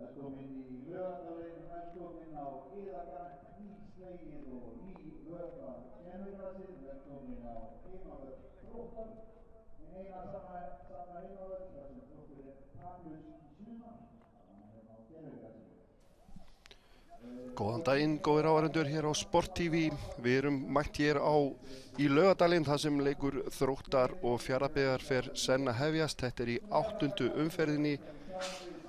Velkomin í Laugardalinn, velkomin á Iðagarð, nýslegið og nývökvað kennugrasið, velkomin á heimavöll Þróttar, en eina sanna heimavöll þar sem Þróttur taplaus í sumar, þannig á kennugrasið. Góðan daginn, góðir áhorfendur hér á Sport TV. Við erum mætt hér í Laugardalinn þar sem leikur Þróttar og Fjarðabyggðar fer senn að hefjast. Þetta er í 8. umferðinni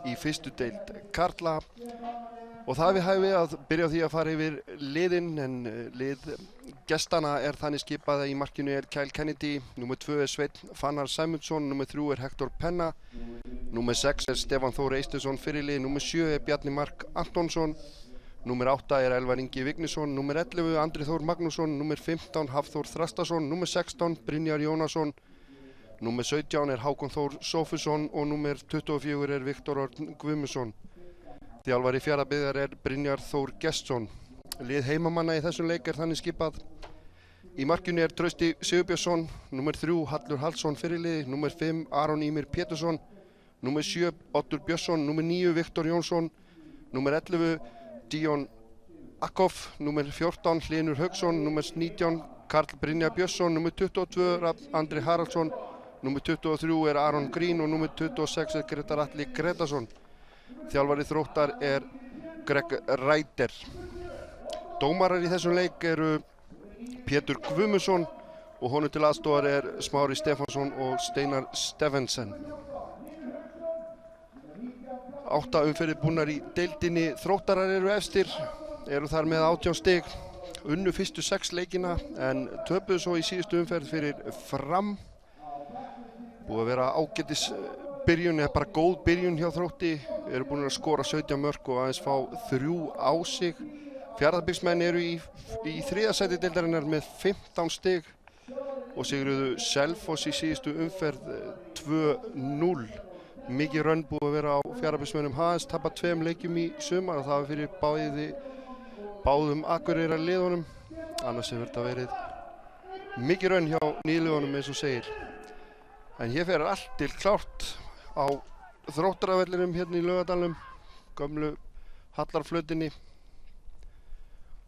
í fyrstu deild karla og það við hæfi að byrja á því að fara yfir liðin, en lið gestana er þannig skipað að í markinu er Kyle Kennedy, númer 2 er Sveinn Fannar Sæmundsson, númer 3 er Hector Penna, númer 6 er Stefán Þór Eysteinsson fyrirlið, númer 7 er Bjarni Mark Antonsson, númer 8 er Elvar Ingi Vignisson, númer 11 Andri Þór Magnússon, númer 15 Hafþór Þrastason, númer 16 Brynjar Jónasson, númer 17 er Hákon Þór Sófusson og númer 24 er Viktor Örn Guðmundsson. Þjálfari Fjarðabyggðar er Brynjar Þór Gestsson. Lið heimamanna í þessum leik er þannig skipað. Í markinu er Trausti Sigurbjörnsson, númer 3 Hallur Hallsson fyrirliði, númer 5 Aron Ýmir Pétursson, númer 7 Oddur Björnsson, númer 9 Viktor Jónsson, númer 11 Díon Akkoff, númer 14 Hlynur Hauksson, númer 19 Karl Brynjar Björnsson, númer 22 Andri Haraldsson, númer 23 er Aron Green og númer 26 er Gretar Atli Gretarsson. Þjálfari Þróttar er Greg Ræder. Dómarar í þessum leik eru Pétur Guðmundsson og honum til aðstoðar er Smári Stefánsson og Steinar Steffensen. 8 umferðir búnar í deildinni. Þróttarar eru efstir, eru þar með 18 stig, unnu fyrstu 6 leikina en töpuðu svo í síðustu umferð fyrir Fram. Búið að vera ágætis byrjun, eða bara góð byrjun hjá Þrótti, eru búin að skora 17 mörk og aðeins fá 3 á sig. Fjarðabyggðsmenn eru í 3. sæti deildarinnar með 15 stig og sigruðu Selfoss í síðustu umferð 2-0. Mikið rönn búið að vera á Fjarðabyggðsmönnum, aðeins tapað 2 leikjum í sumar og það var fyrir báðum Akureyrar liðunum. Annars hefur þetta verið mikið rönn hjá nýliðunum eins og segir. En hér fer allt til klárt á Þróttaravellinum hérna í Laugardalnum, gömlu hallarflötinni,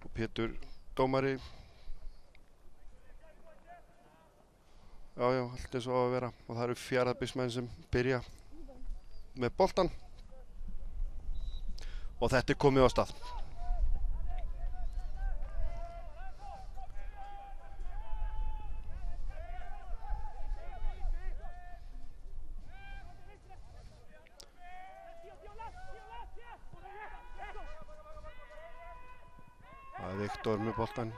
og Pétur dómari, já, allt eins og á að vera, og það eru Fjarðabyggðsmenn sem byrja með boltan og þetta er komið á stað. Það er Viktor með boltan,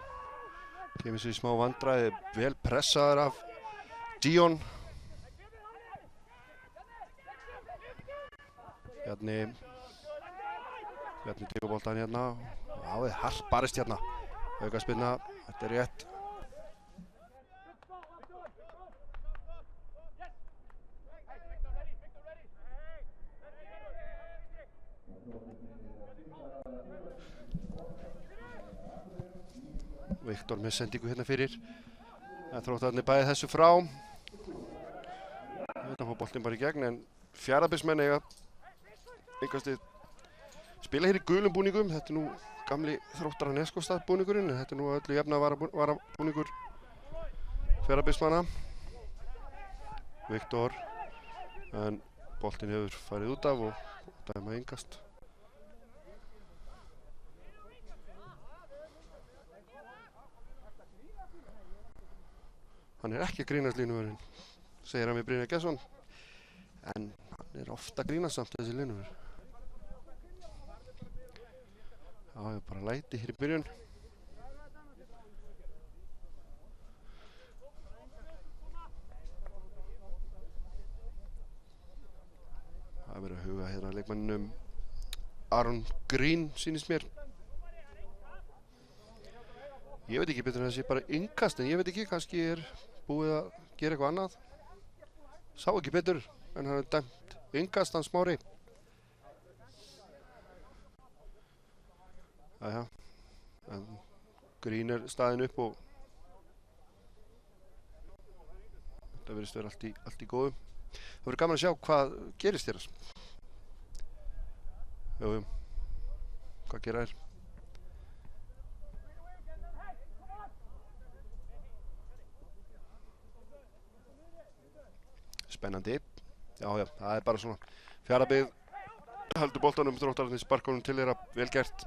kemur sér í smá vandræði, vel pressaður af Díon. Bjarni tekur boltan hérna, já, það er hart barist hérna, aukaspyrna, þetta er rétt. Viktor með sendingu hérna fyrir, en Þróttararnir bæði þessu frá. Þetta fór boltinn bara í gegn, en Fjarðabyggðsmenn eiga spila hér í gulum búningum. Þetta er nú gamli Þróttarar Neskaupstað búningurinn, en þetta er nú öllu jafna varabúningur Fjarðabyggðsmanna. Viktor, en boltinn hefur farið út af og dæma engast. Hann er ekki að grínast línuvörðinn, segir hann við Brynjar Gestsson, en hann er ofta að grínast samt þessi línuvörð. Það er bara læti hér í byrjun. Það er verið að huga hérna leikmanninum Aron Green, sýnist mér. Ég veit ekki betur en það sé bara innkast, en ég veit ekki, kannski er búið að gera eitthvað annað. Sá ekki betur, en hann er dæmt innkast, hann Smári. Jæja, en Green er staðinn upp og þetta virðist vera allt í góðu. Það verður gaman að sjá hvað gerist hér. Jú, hvað gera þær? Spennandi. Já, það er bara svona. Fjarðabyggð heldur boltanum, Þróttararnir sparka honum til þeirra, vel gert.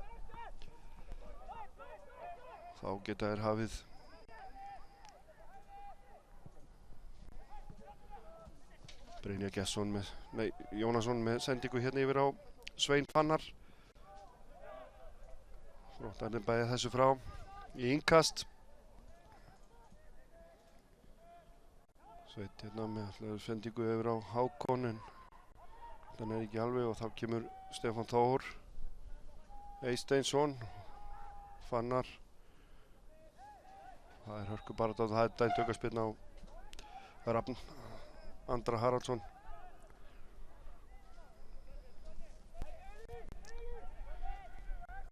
Þá geta þær hafið Brynjar Gesson Jónasson með sendingu hérna yfir á Svein Fannar. Þróttararnir bæði þessu frá í innkast. Sveinn hérna með sendingu yfir á Hákon en þannig ekki alveg og þá kemur Stefán Þór Eysteinsson Fannar. Það er hörkubarátta, það er dæmt aukaspyrna á Rafn Andra Haraldsson.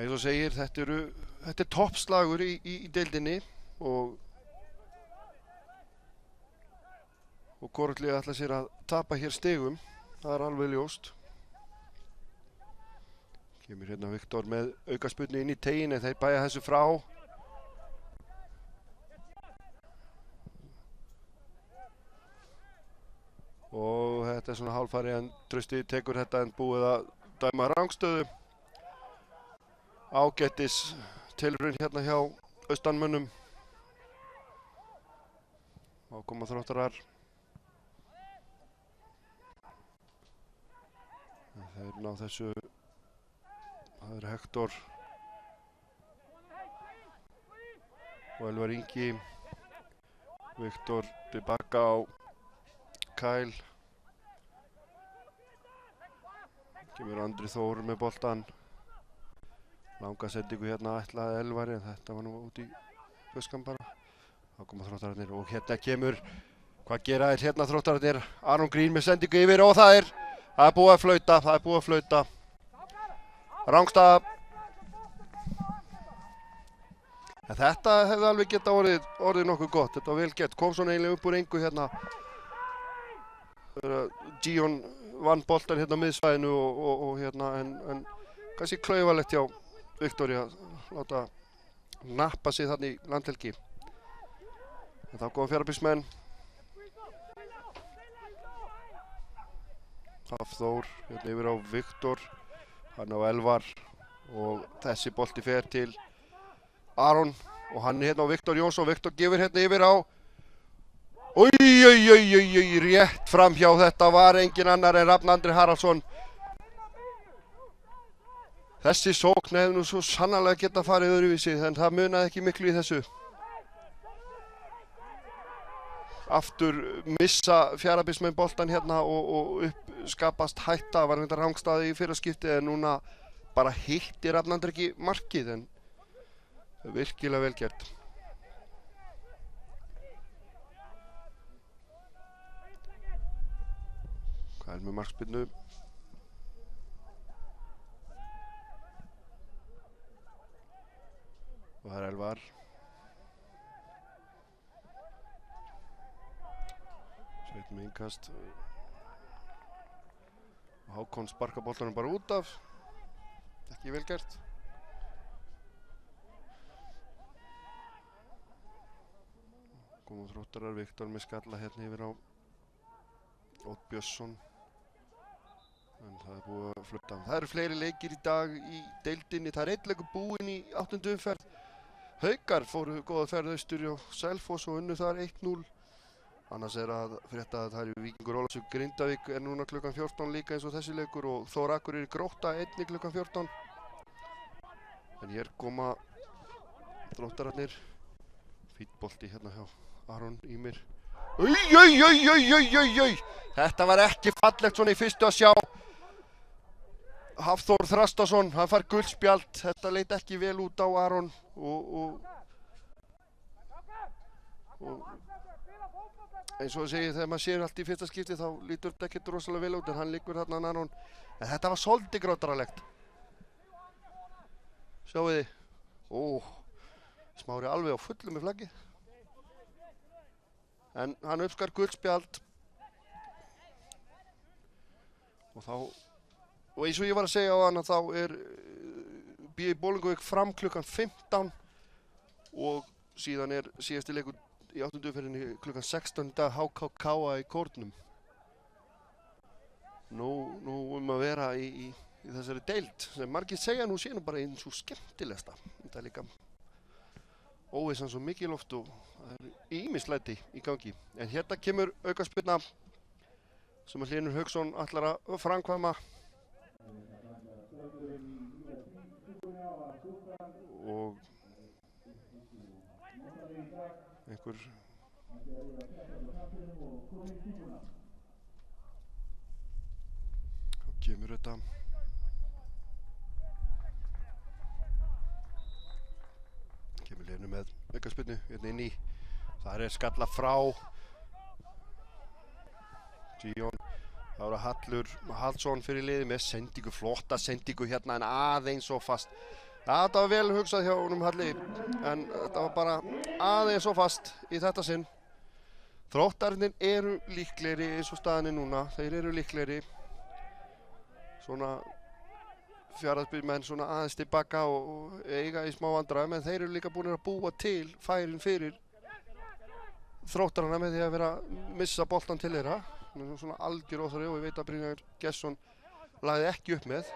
Eins og segir, þetta er toppslagur í deildinni og hvorugt lið ætla sér að tapa hér stigum, það er alveg ljóst. Kemur hérna Viktor með aukaspyrnu inn í tegin en þeir bæja þessu frá. Og þetta er svona hálfari en Trausti tekur þetta en búið að dæma rangstöðu. Ágætis tilraun hérna hjá austanmönnum. Þá koma Þróttarar. Þeir ná þessu. Það er Hektor og Elvar Ingi. Viktor tilbaka á Kyle. Kemur Andri Þór með boltan. Langa sendingu hérna ætlaði Elvari en þetta var nú út í buskan bara. Þá koma Þróttararnir og hérna kemur, hvað gera þeir hérna Þróttararnir? Aron Green með sendingu yfir og það er búið að flauta, Rangstaða. En þetta hefði alveg geta orðið nokkuð gott, þetta var vel gert, kom svona eiginlega upp úr engu hérna. Gion vann boltan hérna á miðsvæðinu og hérna en kannski klaufalegt hjá Viktori að láta nappa sig þarna í landhelgi. En þá koma Fjarðabyggðsmenn. Hafþór hérna yfir á Viktor, hann á Elvar og þessi bolti fer til Aron og hann er hérna á Viktor Jónsson. Viktor gefur hérna yfir á rétt framhjá, þetta var engin annar en Rafn Andri Haraldsson. Þessi sókn hefði nú svo sannarlega geta farið öðruvísi en það munaði ekki miklu í þessu. Aftur missa Fjarðabyggðsmenn boltan hérna og uppskapast hætta, var þetta rangstaði í fyrra skiptið en núna bara hitti Rafn Andri ekki markið en virkilega vel gert. Hvað er með markspyrnu? Og það er Elvar. Sveinn með innkast. Og Hákon sparkar boltanum bara út af. Ekki vel gert. Komum Þróttarar, Viktor með skalla hérna yfir á Ótt Björnsson. En það er búið að flutta. Það eru fleiri leikir í dag í deildinni. Það er einn leikur búinn í 8. umferð. Haukar fóru góða ferð austur og Selfoss og unnu þar 1-0. Annars er að frétta að það er Víkingur Ólafsvík Grindavík er núna klukkan 14 líka eins og þessi leikur og Þór Akureyri Grótta einnig klukkan 14. En hér koma Þróttararnir. Fínn bolti hérna hjá Aron Ímir. Þetta var ekki fallegt svona í fyrstu að sjá. Hafþór Þrastason, hann fær guldspjald. Þetta leit ekki vel út á Aron og eins og það segir þegar maður sér allt í fyrsta skipti þá lítur þetta ekkert rosalega vel út en hann liggur þarna Aron. En þetta var svolítið grátaralegt. Sjáu þið. Smári alveg á fullu með flaggið. En hann uppskar guldspjald. Og þá Og eins og ég var að segja á hann að þá BI Bolungarvík fram klukkan 15 og síðan síðasti leikur í 8. umferðinni klukkan 16 í dag HKK í Kórnum. Nú að vera í þessari deild sem margir segja nú sé nú bara eins og skemmtilegsta. Þetta líka óvissan svo mikil oft og það ýmislæti í gangi. En hérna kemur aukaspyrna sem að Hlynur Hauksson ætlar að framkvæma. Og einhver þá kemur þetta kemur Hlynur með aukaspyrnu hérna inn í. Það skalla frá Gíon. Það voru Hallur Hallsson fyrir liði með sendingu, flotta sendingu hérna en aðeins og fast. Ja, þetta var vel hugsað hjá honum Halli en þetta var bara aðeins og fast í þetta sinn. Þróttararnir eru líklegri eins og staðan núna. Þeir eru líklegri. Svona Fjarðabyggðmenn svona aðeins tilbaka og eiga í smá vandræðum en þeir eru líka búin að búa til færin fyrir Þróttarana með því að vera missa boltan til þeirra. Svona algjör óþarfi og ég veit að Brynjar Gesson lagði ekki upp með.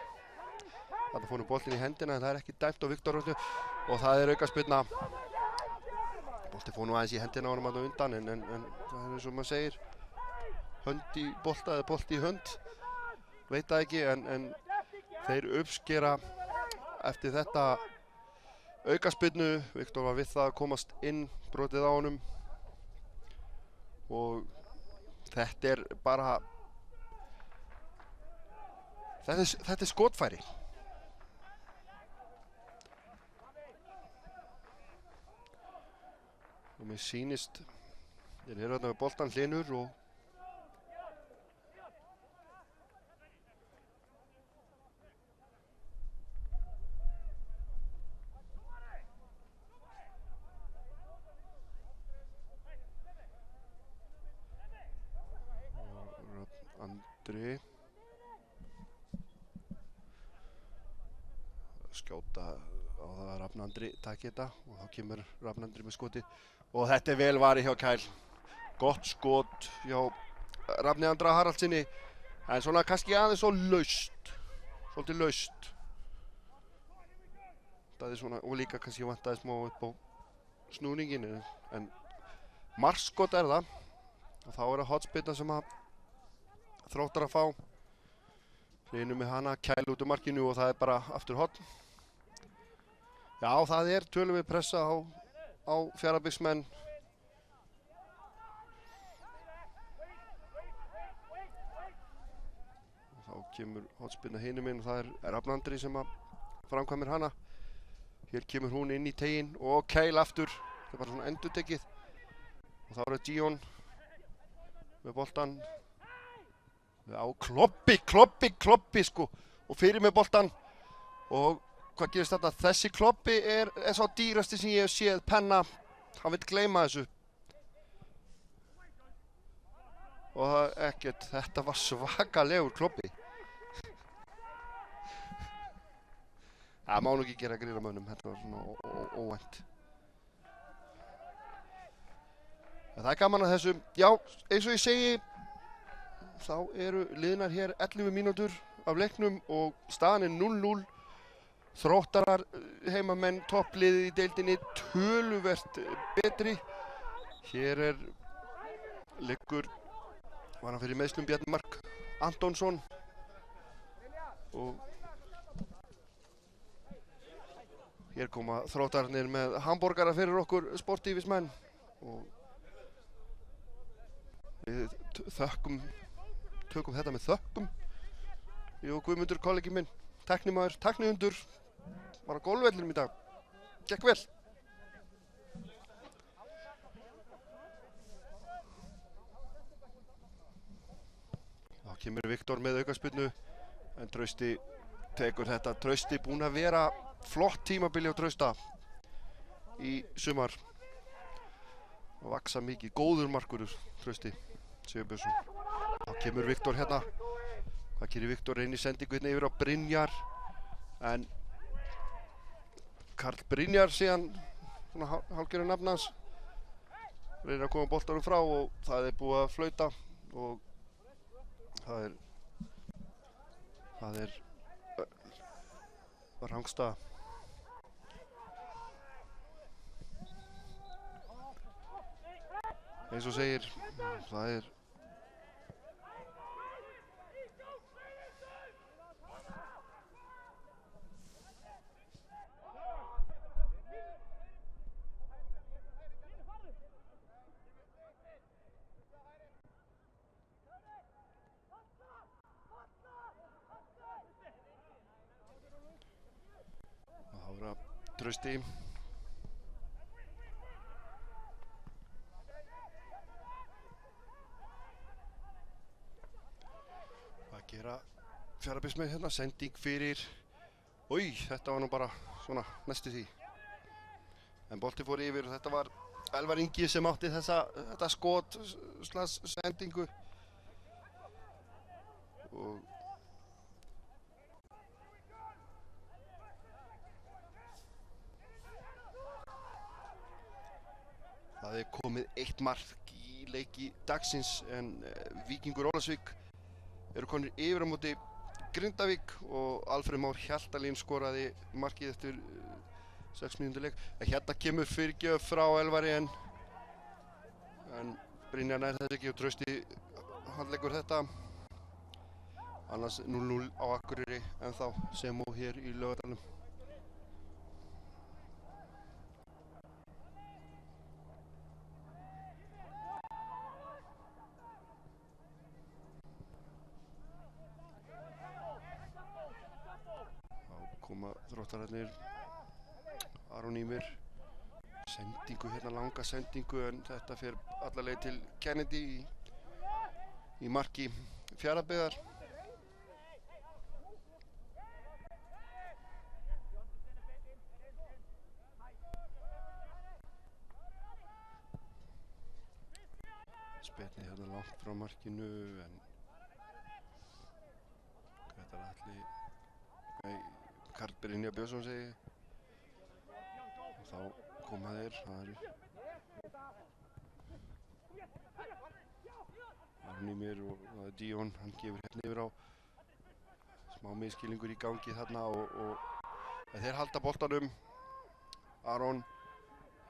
Þarna fór boltinn í hendina en það ekki dæmt á Viktor og það aukaspyrna. Bolti fór nú aðeins í hendina á honum þarna undan en það eins og maður segir hönd í bolta eða bolti í hönd. Veit það ekki en þeir uppskera eftir þetta aukaspyrnu. Viktor var við það að komast inn, brotið á honum og þetta bara þetta skotfæri. Og mér sýnist þeir eru þarna með boltan Hlynur og Andri skjóta á það að Rafn Andri taki þetta og þá kemur Rafn Andri með skotið og þetta vel varið hjá Kæl. Gott skot hjá Rafni Andra Haraldsinni en svona kannski aðeins svo laust, svolítið laust. Það svona og líka kannski vantaði smá upp á snúningin en markskot það og þá það hotspinna sem að Þróttar að fá. Hlynur með hana, Kæl út úr markinu og það bara aftur horn. Já, það töluvert pressa á Fjarðabyggðsmenn. Og þá kemur hotspinna hinum inn og það Rafn Andri sem að framkvæmir hana. Hér kemur hún inn í teginn og Kæl aftur. Það bara svona endurtekið. Og þá Gíon með boltan. Já, kloppi sko og fyrir með boltan og hvað gerist þetta? Þessi kloppi sá dýrasti sem ég hef séð, penna, hann vill gleyma þessu og það ekkert, þetta var svakalegur kloppi. Það má nú ekki gera grín á mönnum, þetta var svona óvænt. Það gaman að þessu, já, eins og ég segi þá eru liðnar hér 11 mínútur af leiknum og staðan 0-0. Þróttarar heimamenn toppliðið í deildinni töluvert betri. Hér liggur var hann fyrir meiðslum Bjarni Mark Antonsson og hér koma Þróttararnir með hamborgara fyrir okkur sportífismenn og við tökum þetta með þökkum. Ég og Guðmundur kollegi minn, tæknimaður, tæknihundur, var á golfvellinum í dag. Gekk vel. Þá kemur Viktor með aukaspyrnu en Trausti tekur þetta. Trausti búinn að vera flott tímabili á Trausta í sumar. Og vaksa mikið, góður markurur Trausti Sigurbjörnsson. Þá kemur Viktor hérna Hvað gerir Viktor? Reynir sendingu hérna yfir á Brynjar. En Karl Brynjar síðan, svona hálfgerður nafn hans, reynir að koma boltanum frá og það er búið að flauta og það er rangstaða. Eins og segir, það er Trausti. Að gera Fjarðabyggðismenn hérna, sending fyrir, þetta var nú bara svona næstu því. En bolti fór yfir og þetta var Elvar Ingi sem átti þetta skot sendingu. Og það er komið 1 mark í leiki dagsins en Víkingur Ólafsvík eru konir yfir á móti Grindavík og Alfreð Már Hjaltalín skoraði markið eftir 6 mínútur leik. Hérna kemur fyrirgjöf frá Elvari en Brynjar nær þess ekki og Trausti handleggur þetta. Annars 0-0 á Akureyri ennþá sem og hér í Laugardalnum. Koma Þróttararnir, Aron Ýmir, sendingu hérna, langa sendingu en þetta fer alla leið til Kennedy í marki Fjarðabyggðar. Spetni hérna langt frá markinu en Grétar Atli, Karl Brynjar Björnsson segi og þá koma þeir, það eru Aron Ýmir og það er Díon, hann gefur hérna yfir á smá misskilningur í gangi þarna og þeir halda boltanum. Aron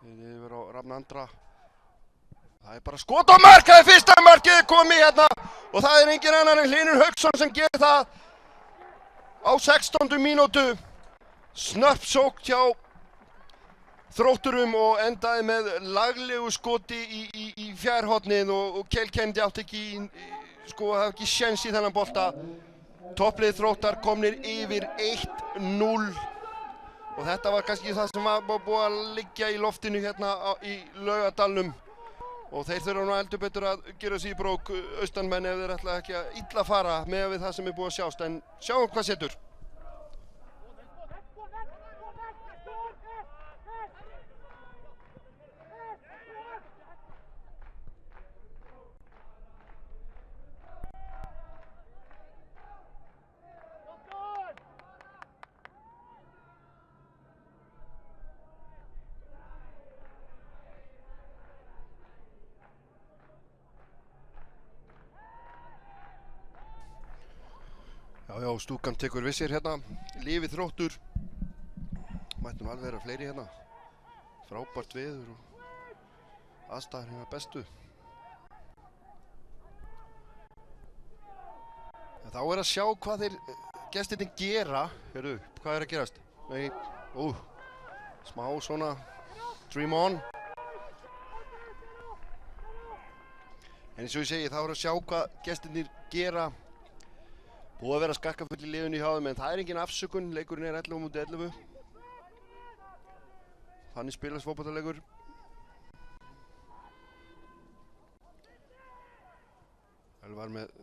yfir á Rafn Andra, það er bara skot á mark, það er fyrsta markið komið hérna og það er engin annar en Hlynur Hauksson sem gerir það á 16. mínútu. Snörp sókn hjá Þrótturum og endaði með laglegu skoti í fjærhornið og Kjell Kennedy átti hafði ekki séns í þennan bolta. Topplið Þróttar komnir yfir 1-0 og þetta var kannski það sem var búið að liggja í loftinu hérna í Laugardalnum og þeir þurfa nú heldur betur að gera sig í brók austanmenn ef þeir ætla ekki að illa fara með við það sem er búið að sjást, en sjáum hvað setur. Já, stúkan tekur við sér hérna, Lifi Þróttur, mættum alveg vera fleiri hérna, frábært veður og aðstæður hérna bestu. En þá er að sjá hvað þeir gestirnir gera, heyrðu, hvað er að gerast? Nei, smá svona dream on. En eins og ég segi, þá er að sjá hvað gestirnir gera. Búið að vera skakkafull í liðinu hjá þeim en það er engin afsökun, leikurinn er 11-11. Þannig spilast fótboltaleikur. Elvar með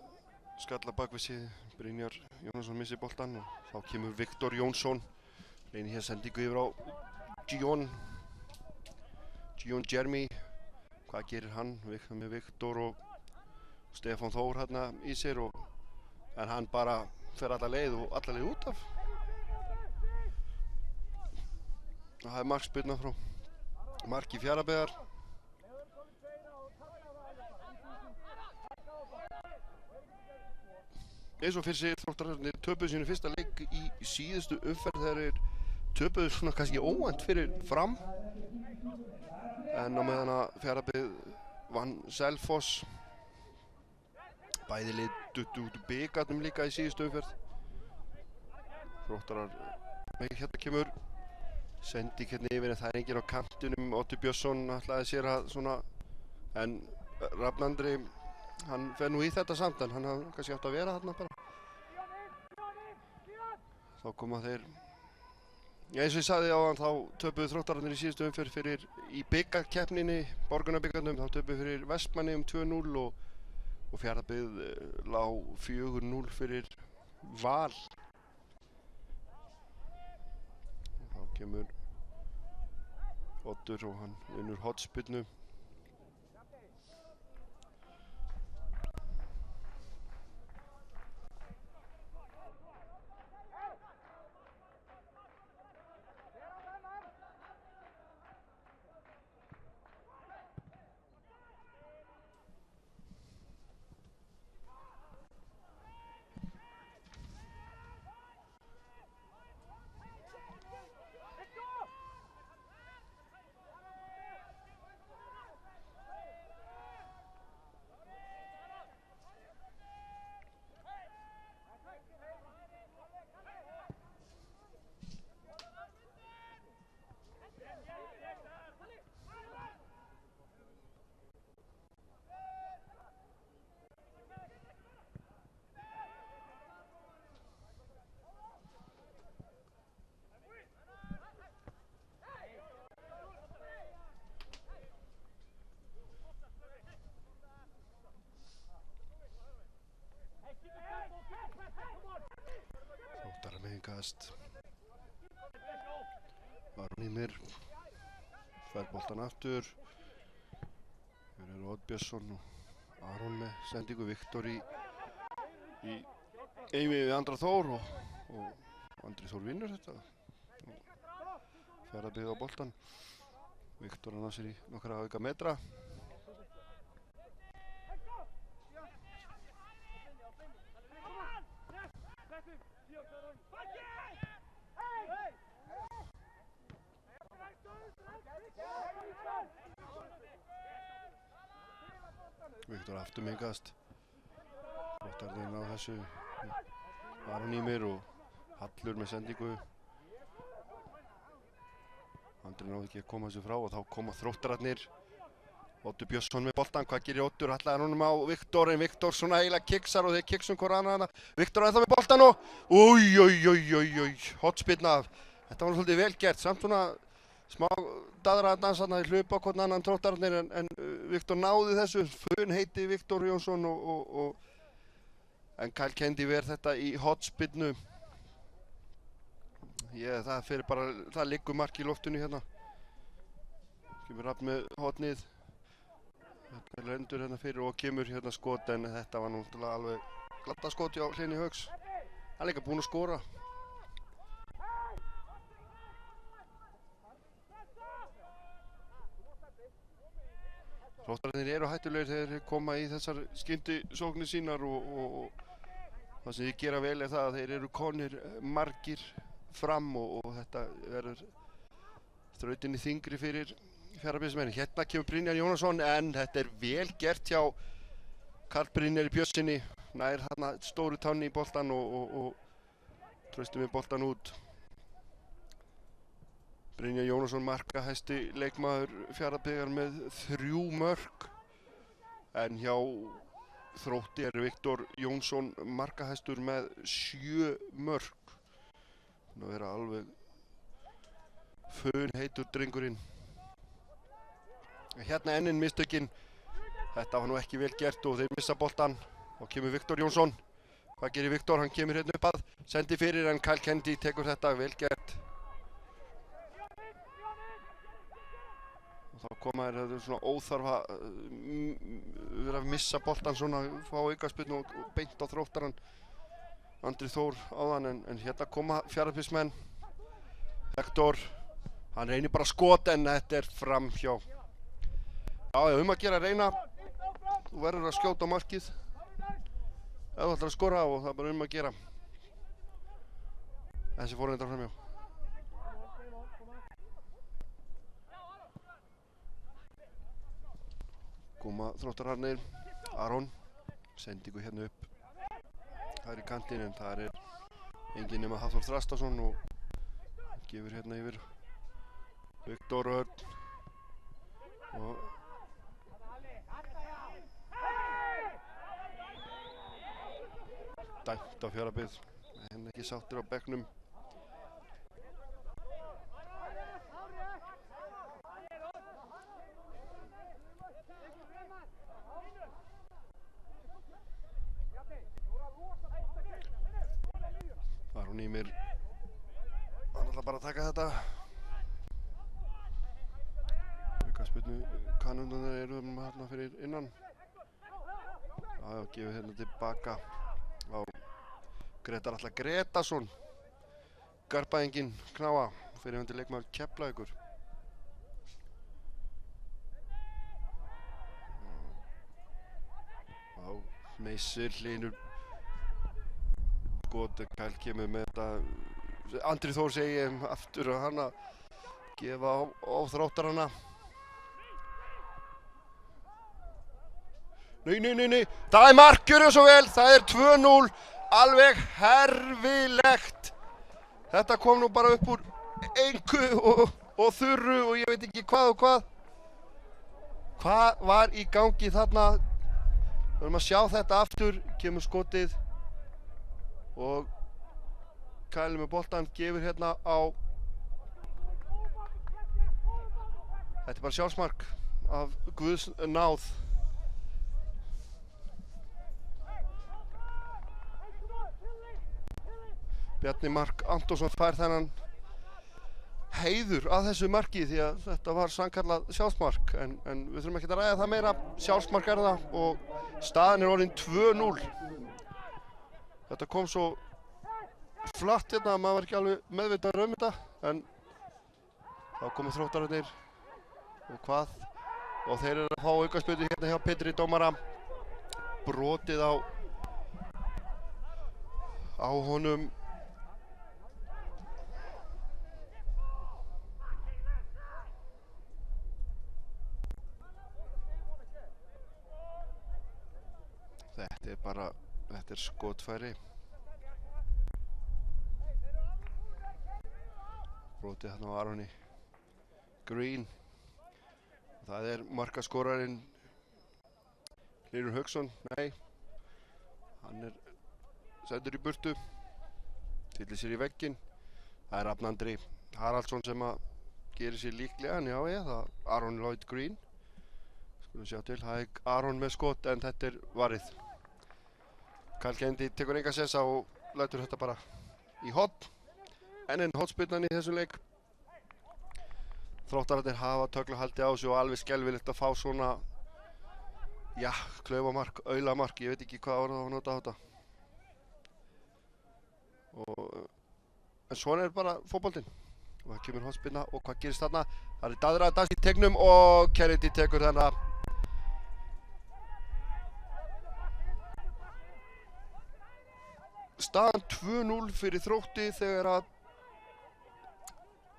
skalla bakvið sig, Brynjar Jónasson missir boltan og þá kemur Viktor Jónsson. Reynir hér sendingu yfir á Gion Jeremy. Hvað gerir hann? Með Viktor og Stefán Þór hérna í sér og en hann bara fer alla leið og alla leið út af. Það er markspyrna frá Marki Fjarðabyggðar. Eins og fyrir sig Þróttararnir töpuðu sínu fyrsta leik í síðustu umferð þegar þeir töpuðu svona kannski óvænt fyrir Fram. En á meðan að Fjarðabyggð vann Selfoss. Bæði lið duttu út úr bikarnum líka í síðustu umferð. Þróttarar, hérna kemur sending hérna yfir en það er enginn á kantinum. Oddur Björnsson ætlaði sér að svona, en Rafn Andri, hann fer nú í þetta samt en hann hafði kannski átt að vera þarna bara. Þá koma þeir, eins og ég sagði áðan, þá töpuðu Þróttararnir í síðustu umferð fyrir í bikarkeppninni, Borgunarbikarnum, þá töpuðu fyrir Vestmanni 2-0 og Fjarðabyggð lá 4-0 fyrir Val. Þá kemur Oddur og hann vinnur hornspyrnu. Kast. Aron Ýmir fær boltan aftur. Hér eru Odd Björnsson og Aron með sendingu. Viktor í eimi við Andra Þór og Andri Þór vinnur þetta. Fjarðabyggð á boltan. Viktor hann á sér í nokkra auka metra. Viktor aftur með kast. Þróttararnir ná þessu. Aron Ýmir og Hallur með sendingu. Andri náði ekki að koma þessu frá og þá koma Þróttararnir. Oddur Björnsson með boltan. Hvað gerir Oddur? Hallaði honum á Viktor en Viktor svona eiginlega kiksar og þeir kiksum hvor annan. Viktor ennþá með boltan og hotspyrna. Þetta var svolítið vel gert. Samt svona smá daðraðdans þarna í hlaupa á hvern annan Þróttararnir en Viktor náði þessu. Funheiti Viktor Jónsson en Kyle Kendi ver þetta í hotspyrnu. Það liggur mark í loftinu hérna. Kemur Rafn með hotnið. Þetta lendur hérna fyrir og kemur hérna skot en þetta var náttúrulega alveg glatta skot hjá Hlyni Hauks. Hann er líka búinn að skora. Þróttararnir eru hættulegir þegar þeir koma í þessar skyndisóknir sínar og það sem þeir gera vel er það að þeir eru komnir margir fram og þetta verður þrautinni þyngri fyrir Fjarðabyggðarmenn. Hérna kemur Brynjar Jónasson en þetta er vel gert hjá Karl Brynjari Björnsssyni. Nær þarna stóru tánni í boltan og traustum við boltan út. Brynjar Jónasson markahæsti leikmaður Fjarðabyggðar með 3 mörk. En hjá Þrótti er Viktor Jónsson markahæstur með 7 mörk. Það vera alveg funheitur drengurinn. Hérna ennin mistökin. Þetta var nú ekki vel gert og þeir missa boltan. Og kemur Viktor Jónsson. Hvað gerir Viktor? Hann kemur hérna upp að. Sendi fyrir en Kyle Kendi tekur þetta vel gert. Og þá koma þeir svona óþarfa vera að missa boltan svona, fá aukaspyrnu og beint á Þróttarann. Andri Þór áðan en hérna koma Fjarðabyggðismenn. Hector, hann reynir bara skot en þetta er framhjá. Já, að gera að reyna. Þú verður að skjóta á markið ef þú ætlar að skora og það er bara að gera. Þessi fór reyndar framhjá. Koma Þróttararnir, Aron, sendingu hérna upp. Það er í kantinn en það er enginn nema Hafþór Þrastason og gefur hérna yfir Viktor Örn og dæmt á Fjarðabyggð, henni ekki sáttur á bekknum. Aron Ýmir, hann ætlar bara að taka þetta. Aukaspyrnu kanónurnar eru hérna fyrir innan. Já, gefur hérna tilbaka á Gretar Atla Gretarsson, Garbaðinginn Knáa, fyrrverandi leikmaður Keflavíkur. Já, Meisir, Hlynur, skot, Kæll kemur með þetta. Andri Þór segi aftur að hann að gefa á Þróttarana. Nei, það er mark, gjörðu svo vel, það er 2-0, alveg herfilegt. Þetta kom nú bara upp úr engu og þurru og ég veit ekki hvað og hvað. Hvað var í gangi þarna? Við verðum að sjá þetta aftur, kemur skotið og Kæli með boltan gefur hérna á. Þetta er bara sjálfsmark af Guðs náð. Bjarni Mark Antonsson fær þennan heiður að þessu marki því að þetta var sannkallað sjálfsmark en við þurfum ekki að ræða það meira. Sjálfsmark er það og staðan er orðin 2-0. Þetta kom svo flatt hérna að maður var ekki alveg meðvitaður um þetta en þá komu Þróttararnir og hvað og þeir eru að fá aukaspyrnu hérna hjá Petri dómara. Brotið á honum. Þetta er skotfæri. Brotið hérna á Aroni Green. Það er markaskorarinn Hlynur Hauksson. Nei, hann er sendur í burtu. Tyllir sér í vegginn. Það er Rafn Andri Haraldsson sem að gerir sér líklega en já, það er Aron Lloyd Green. Skulum sjá til, það er Aron með skot en þetta er varið. Kyle Kennedy tekur enga sessa og lætur þetta bara í horn. En hornspyrnan í þessum leik. Þróttararnir hafa töglahaldi á sig og alveg skelfilegt að fá svona, já, klaufamark, aulamark, ég veit ekki hvað orð á að nota á þetta. En svona er bara fótboltinn. Og það kemur hornspyrna og hvað gerist þarna? Það er daðradans í tegnum og Kennedy tekur þarna. Staðan 2-0 fyrir Þrótti þegar að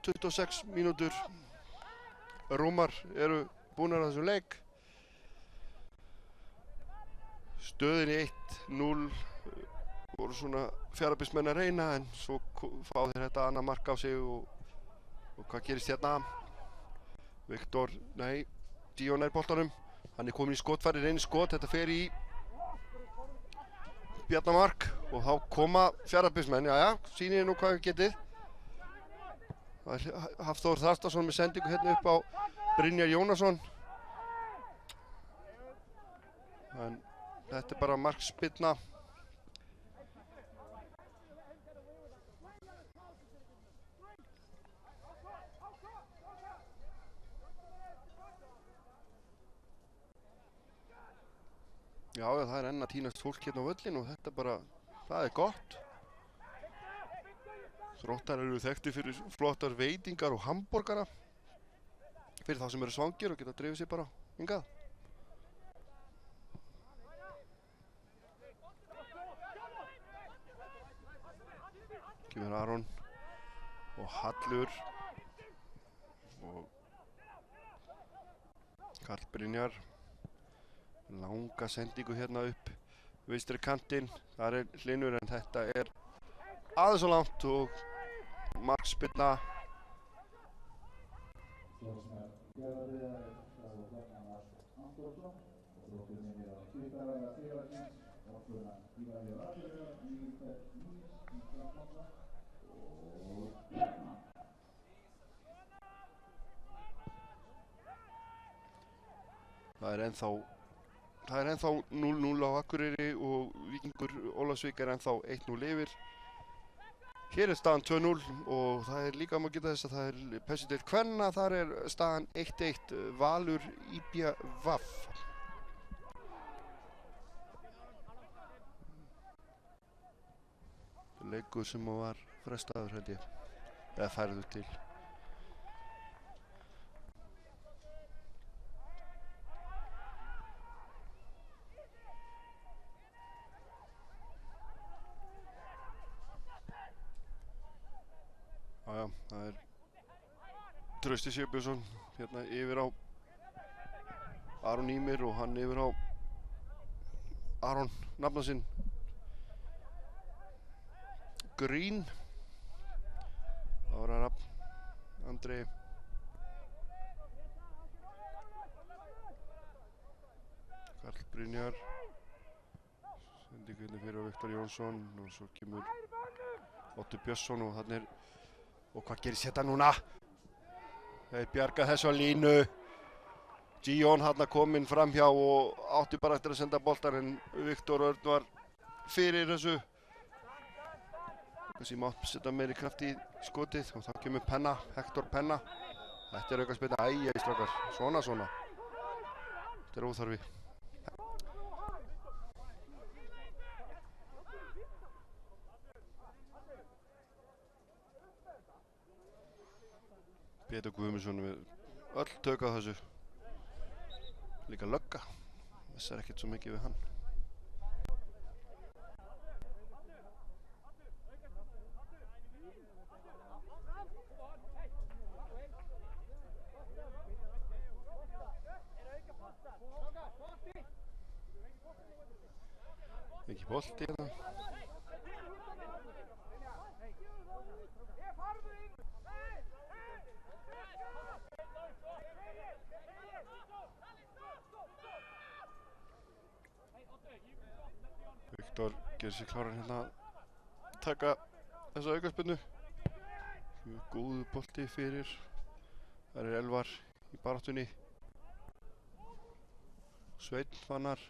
26 mínútur rúmar eru búnar að þessum leik. Stöðin í 1-0 voru svona Fjarðabyggðismenn að reyna en svo fá þeir þetta annað mark á sig og hvað gerist hérna? Viktor, nei, Díon er boltanum. Hann er komin í skotfæri, reynir skot, þetta fer í Bjarnamark og þá koma Fjarðabyggðismenn, jæja, sýnir nú hvað við getið. Það er Hafþór Þrastason með sendingu hérna upp á Brynjar Jónasson. En þetta er bara markspyrna. Já, það er enn að tínast fólk hérna á völlin og þetta bara, það er gott. Þróttar eru þekkti fyrir flottar veitingar og hamborgara fyrir þá sem eru svangir og geta drifið sér bara hingað. Kemur Aron og Hallur og Karl Brynjar. Langa sendingu hérna upp vinstri kantinn. Þar er Hlynur en þetta er aðeins og langt og markspyrna. Það er ennþá 0-0 á Akureyri og Víkingur Ólafsvík er ennþá 1-0 yfir. Hér er staðan 2-0 og það er líka að geta þess að það er Pepsideild kvenna. Þar er staðan 1-1 Valur IBVF. Leikur sem var frestaður held ég, eða færður til. Jájá, það er Trausti Sigurbjörnsson hérna yfir á Aron Ýmir og hann yfir á Aron nafna sinn Green. Ára Rapp, Andri. Karl Brynjar. Sendi hérna fyrir á Viktor Jónsson og svo kemur Óttur Björnsson og þannig er. Og hvað gerist þetta núna? Þeir bjarga þessu á línu. Gion hann kominn framhjá og átti bara eftir að senda boltan en Viktor Örn var fyrir þessu. Þessi mátt setja meiri kraft í skotið og þá kemur Penna, Hector Penna. Þetta er aukaspyrna, æi strákar, svona. Þetta er óþarfi. Pétur Guðmundsson við öll tök á þessu. Líka lögga, þessar ekkert svo mikið við hann. Ekki bolti hérna. Viktor gerir sig kláran hérna að taka þessa aukaspyrnu. Góðu bolti fyrir. Það er Elvar í baráttunni. Sveinn Fannar.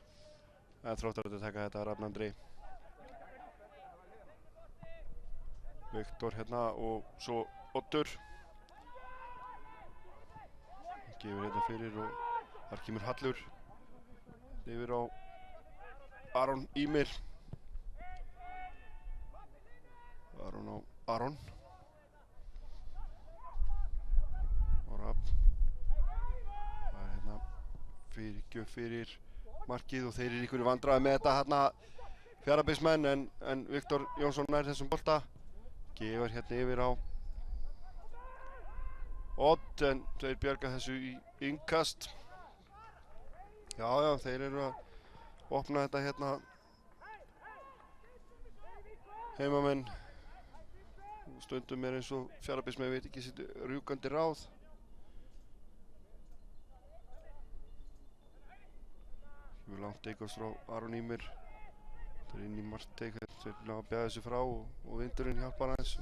En Þróttar að taka þetta Rafn Andri. Viktor hérna og svo Oddur. Gefur hérna fyrir og þar kemur Hallur. Yfir á Aron Ýmir. Aron á Aron. Og Rafn. Það er hérna fyrirgjöf fyrir markið og þeir eru ykkur í vandræði með þetta hérna Fjarðabyggðsmenn en Viktor Jónsson nær þessum bolta. Gefur hérna yfir á Odd en þeir bjarga þessu í innkast. Já, þeir eru að opna þetta hérna heimamenn. Stundum er eins og Fjarðabyggðsmenn veit ekki sitt rjúkandi ráð. Við langt eikast frá Aron Ýmir. Það er inn í markteig. Þeir ná að bæða þessu frá og vindurinn hjálpar aðeins.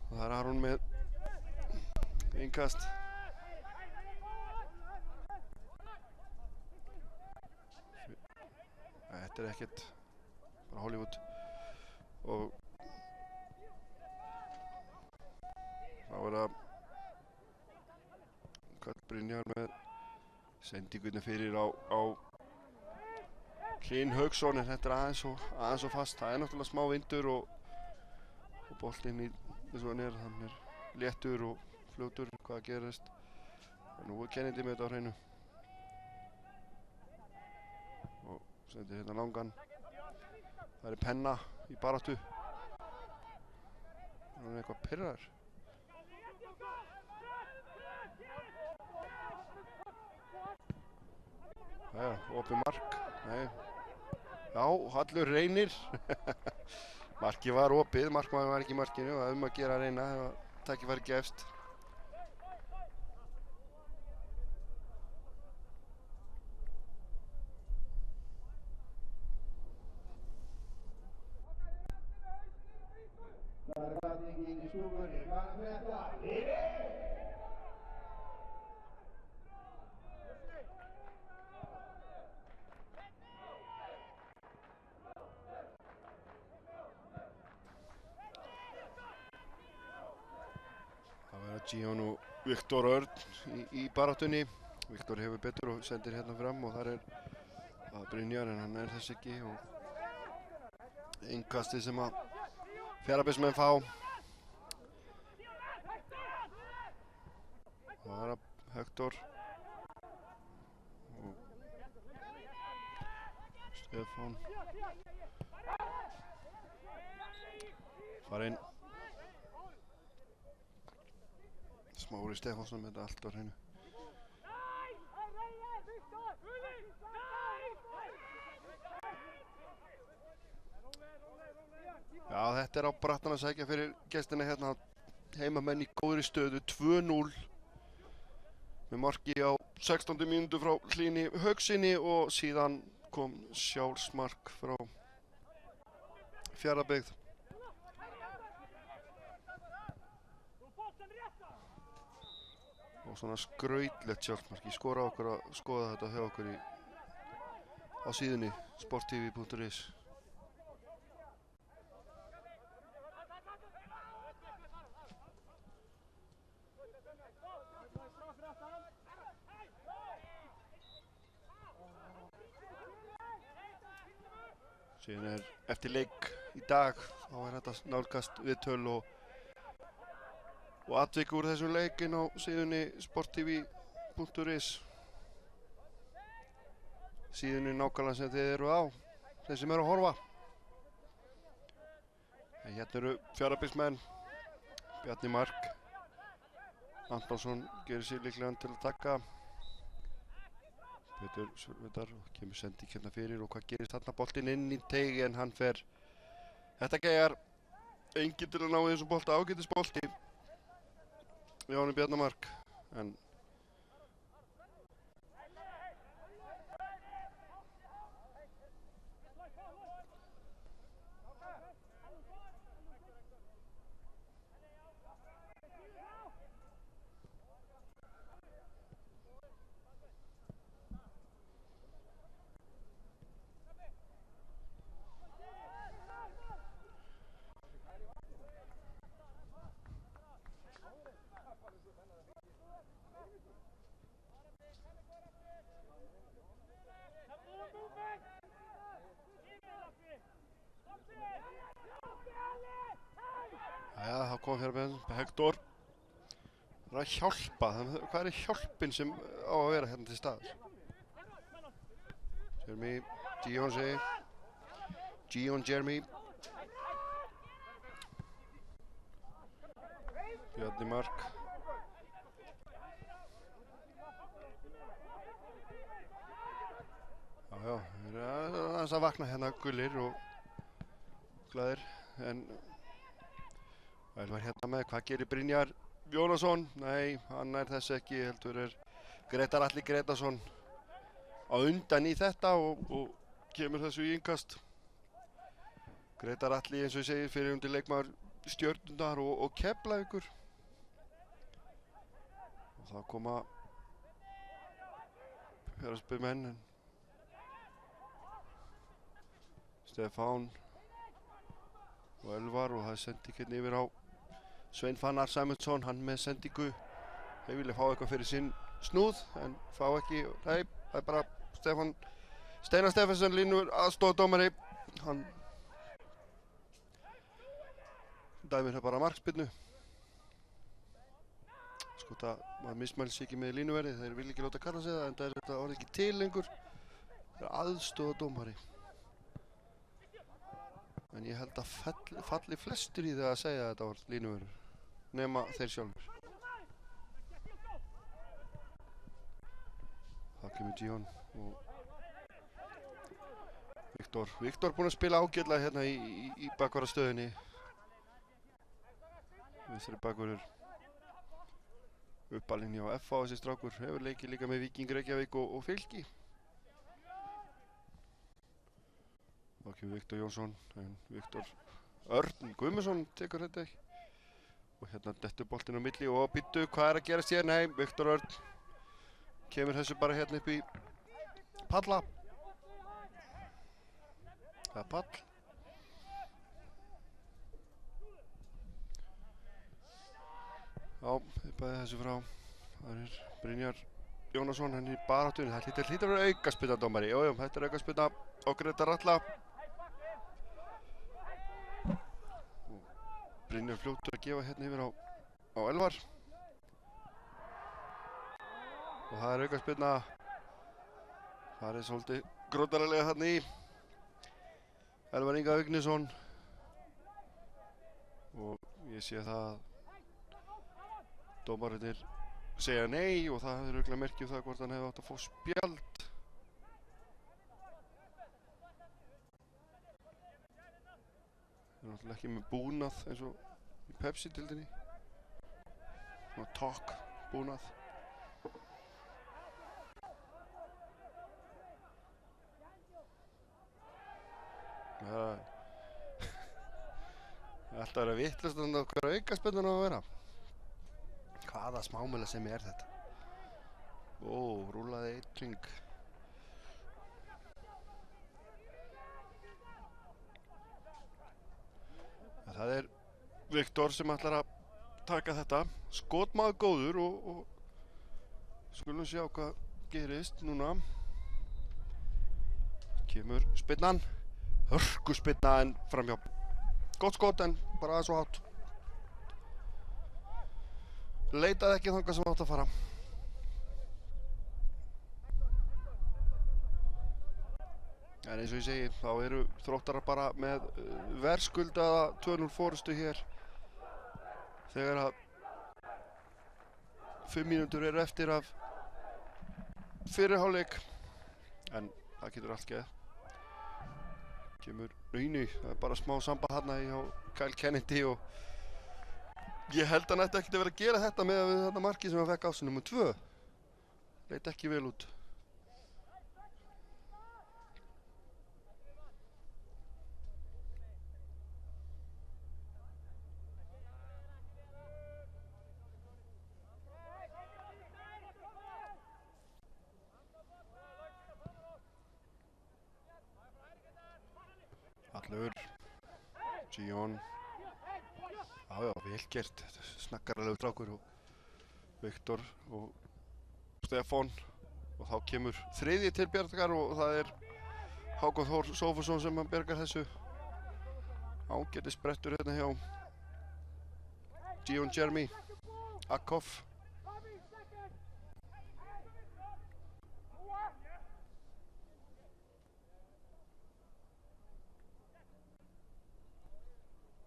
Og það er Aron með innkast. Þetta er ekkert bara Hollywood. Og þá er það Karl Brynjar með sendingunni fyrir á Hlyn Hauksson en þetta er aðeins og fast. Það er náttúrulega smá vindur og og boltinn í eins og hann er léttur og fljótur hvað gerist. En nú Kennedy með þetta á hreinu. Og sendir hérna langan. Það er Penna í baráttu. Hann er eitthvað pirraður. Jæja, opið mark. Nei. Já, Hallur reynir. Markið var opið, markmaðurinn var ekki í markinu og að gera að reyna ef tækifæri gefst. Það er batningin í stúkunni, hvað er þetta? Gíon og Viktor Örn í baráttunni. Viktor hefur betur og sendir hérna fram og þar er Brynjar en hann er þess ekki og innkastið sem að Fjarðabyggðismenn fá. Það er að Hektor og Stefán fara inn. Smári Stefánsson með þetta allt á hreinu. Já, þetta er á brattan að sækja fyrir gestina hérna. Heimamenn í góðri stöðu, 2-0 með marki á 16. mínútu frá Hlíni Haugsinni og síðan kom sjálfsmark frá Fjarðabyggð. Og svona skrautlegt sjálfsmark. Ég skora á okkur að skoða þetta hjá okkur á síðunni sporttv.is. Síðan er eftir leik í dag, þá er þetta nálgast viðtöl og atvik úr þessum leikinn á síðunni sporttv.is. Síðunni nákvæmlega sem þið eru á, þeir sem eru að horfa. En hérna eru Fjarðabyggðismenn, Bjarni Mark, Antonsson gerir sér líklegan til að taka. Pétur Sölvedar kemur sending hérna fyrir og hvað gerist þarna boltinn inn í teigi en hann fer. Þetta gæjar enginn til að ná í þessum bolta, ágætis bolti. Jóni Bjarni Mark en það kom Fjarðabyggðismenn, Hektor er að hjálpa, hvað er hjálpin sem á að vera hérna til staðar? Jeremy Bjarni Mark Já, þeir eru aðeins að vakna hérna gullir og glaðir en vel var hérna með hvað gerir Brynjar Jónasson? Nei, hann er þess ekki, heldur er Grétar Atli Grétarsson á undan í þetta og kemur þessu í innkast. Grétar Atli eins og ég segi fyrir undir leikmaður Stjörnundar og Keflavíkur. Og það koma Fjarðabyggðismenn Stefán og Elvar og það er sending hérna yfir á Svein Fannar Sæmundsson, hann með sendingu. Þeir vilja fá eitthvað fyrir sinn snúð en fá ekki, nei, það er bara Steinar Stefánsson línur aðstoðardómari. Hann dæmir það bara markspyrnu. Sko maður mismælis ekki með línuverði, þeir vilja ekki láta kalla sig það, en það er þetta orðið ekki til lengur. Það er aðstoðardómari. En ég held að falli flestur í það að segja að þetta var línuverður, nema þeir sjálfur. Það kemur Gion og Viktor búinn að spila ágætlega hérna í bakvarðarstöðinni. Vinstri bakvörður uppalinn hjá FH, þessi strákur, hefur leikið líka með Víking Reykjavík og Fylki. Þá kemur Viktor Jónsson, en Viktor Örn Guðmundsson tekur þetta ekki. Og hérna dettur boltinn á milli og býttu, hvað er að gerast hér? Nei, Viktor Örn kemur þessu bara hérna upp í palla. Það er pall. Já, við bæði þessu frá. Það er Brynjar Jónasson, hann er í baráttunni. Það hlýtur að vera aukaspyrna, dómari. Jú, þetta er aukaspyrna á Grétar Atla. Og Brynjar fljótur að gefa hérna yfir á Elvar. Og það er aukaspyrna. Það er svolítið grótaralega þarna í. Elvar Inga Vignisson. Og ég sé það að dómararnir segja nei og það er örugglega merki um það hvort hann hefði átt að fá spjald. Það er náttúrulega ekki með búnað eins og í Pepsi-deildinni. Svona takk búnað. Það er alltaf að vera vitlaust að okkar aukaspyrnan á að vera. Hvaða smámæla sem er þetta? Ó, rúlaði einn hring. Það er Viktor sem ætlar að taka þetta. Skotmaður góður og skulum sjá hvað gerist núna. Kemur spyrnan. Hörkuspyrna en framhjá. Gott skot en bara aðeins og hátt. Leitaði ekki þangað sem átt að fara. En eins og ég segi, þá eru Þróttarar bara með verðskuldaða 2-0 forystu hér. Þegar að 5 mínútur eru eftir af fyrri hálfleik. En það getur allt geð. Kemur Rýni, það er bara smá samband þarna hjá Kyle Kennedy og ég held að hann ætti ekkert að vera að gera þetta með þetta markið sem hann fekk á sig nr. 2. Leit ekki vel út. Allur, Gion. Já, vel gert, snakkaralegur strákur og Viktor og Stefán og þá kemur þriðji til bjargar og það er Hákon Þór Sófusson sem bjargar þessu. Ágætis sprettur hérna hjá Gion Jeremy Akhoff.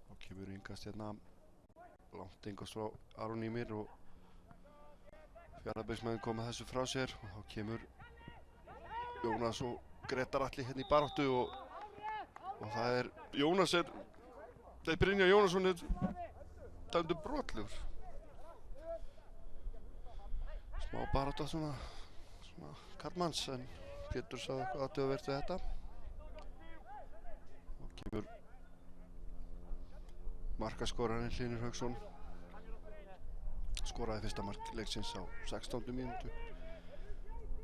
Þá kemur yngast hérna langt yngast frá Aron Ýmir og Fjarðabyggðsmenn koma þessu frá sér og þá kemur Jónas og Grétar Atli hérna í baráttu og það er Brynjar Jónasson er dæmdur brotlegur. Smá baráttu svona karlmanns en Pétur sagði eitthvað athugavert við þetta. Þá kemur markaskorarinn Hlynur Hauksson. Skoraði fyrsta mark leiksins á 16. mínútu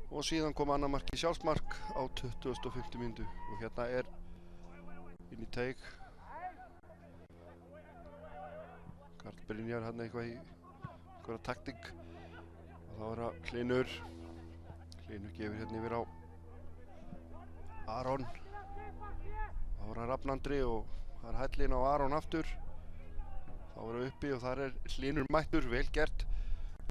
og síðan kom annað mark í sjálfsmark á 25. mínútu og hérna er inn í teig Karl Brynjar hann eitthvað í einhverja taktík og þá er það Hlynur gefur hérna yfir á Aron þá er það Rafn Andri og það er hællin á Aron aftur Þá erum við uppi og þar Hlynur mættur, vel gert.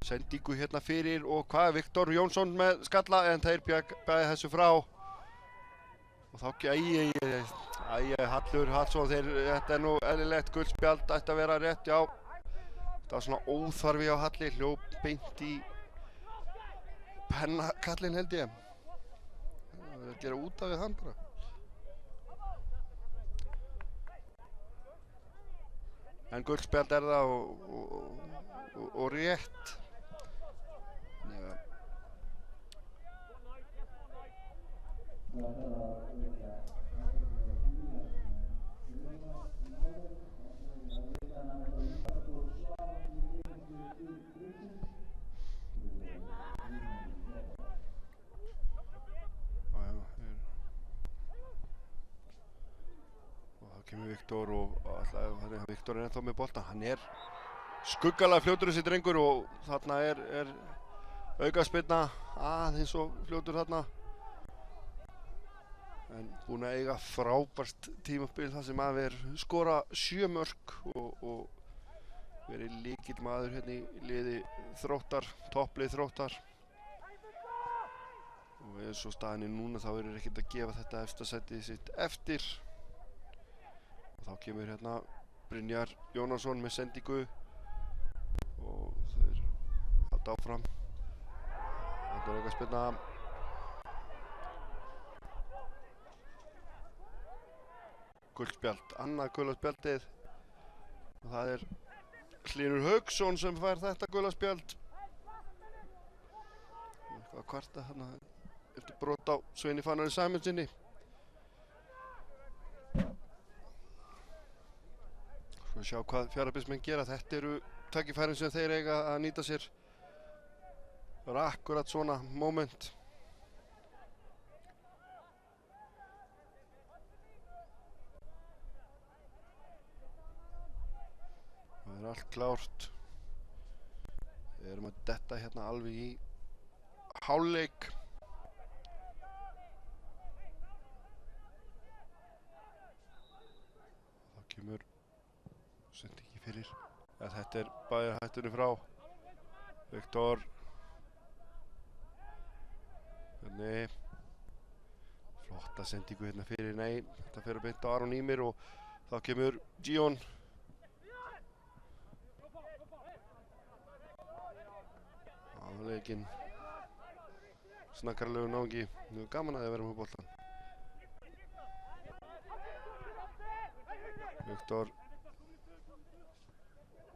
Sendingu hérna fyrir og hvað er Viktor Jónsson með skalla en þeir bæði þessu frá. Og þá, Hallur Hallsson, þetta nú eðlilegt, guldspjald ætti að vera rétt, já. Það var svona óþarfi á Halli, hljóp beint í pennakallinn held ég. Það er að gera út af við hann bara. En guldspjald það og rétt. Kemur Viktor og Viktor ennþá með boltan. Hann skuggalega fljótur þessi drengur og þarna aukaspyrna aðeins og fljótur þarna. En búinn að eiga frábært tímabil þar sem að skora 7 mörk og verið lykilmaður hérna í liði Þróttar, topplið Þróttar. Og eins og staðinni núna þá verður ekkert að gefa þetta efsta sætið sitt eftir. Þá kemur hérna Brynjar Jónasson með sendingu og þeir halda áfram. Þetta aukaspyrna. Guldspjald, annað gula spjaldið. Og það Hlynur Hauksson sem fær þetta gula spjald. Eitthvað kvarta hérna eftir brot á Sveini Fannari Sæmundsssyni. Svo sjá hvað Fjarðabyggðismenn gera. Þetta eru tækifærin sem þeir eiga að nýta sér. Það er akkurat svona moment. Það allt klárt. Við erum að detta hérna alveg í hálfleik. Þá kemur sendingi fyrir. Þetta bæjarhættunni frá. Viktor. Flotta sendingu hérna fyrir. Nei, þetta fer að beint á Aron Ýmir og þá kemur Gion. Afleikinn. Snakkarlegu náungi. Nú er gaman að þið verðum með boltan. Viktor.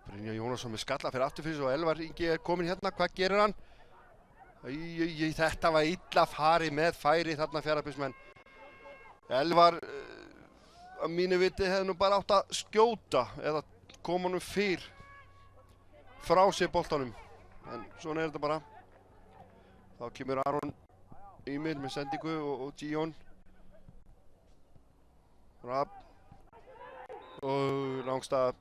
Brynjar Jónasson með skalla fyrir afturfyrir og Elvar Ingi kominn hérna. Hvað gerir hann? Þetta var illa farið með færi þarna Fjarðabyggðismenn. Elvar, að mínu viti, hefði nú bara átt að skjóta eða koma honum fyrr frá sér boltanum. En svona þetta bara. Þá kemur Aron Ýmir með sendingu og Gion. Rapp. Og Langstað.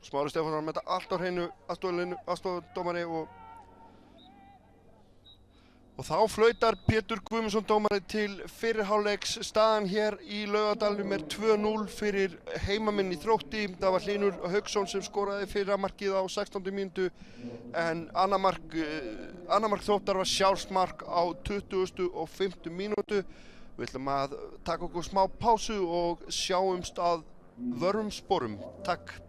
Smári Stefánsson með þetta allt á hreinu, aðstofardómari og þá flautar Pétur Guðmundsson dómari til fyrri hálfleiks. Staðan hér í Laugardalnum 2-0 fyrir heimamenn í Þrótti. Það var Hlynur Hauksson sem skoraði fyrra markið á 16. mínútu en annað mark Þróttar var sjálfsmark á 25. mínútu. Við ætlum að taka okkur smá pásu og sjáumst að vörmum sporum. Takk.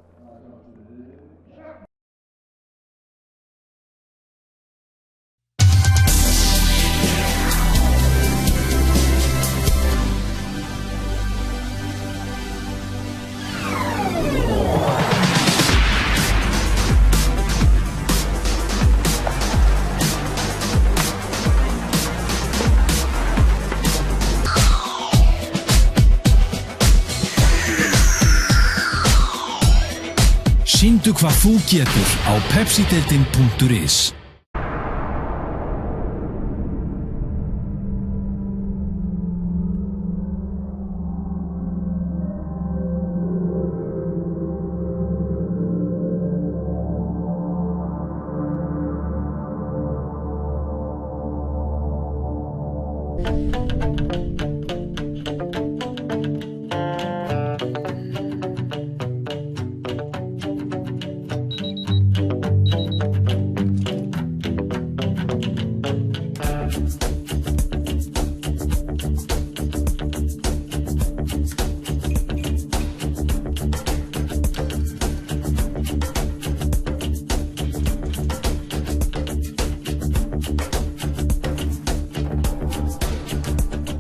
Sýndu hvað þú getur á pepsideildin.is.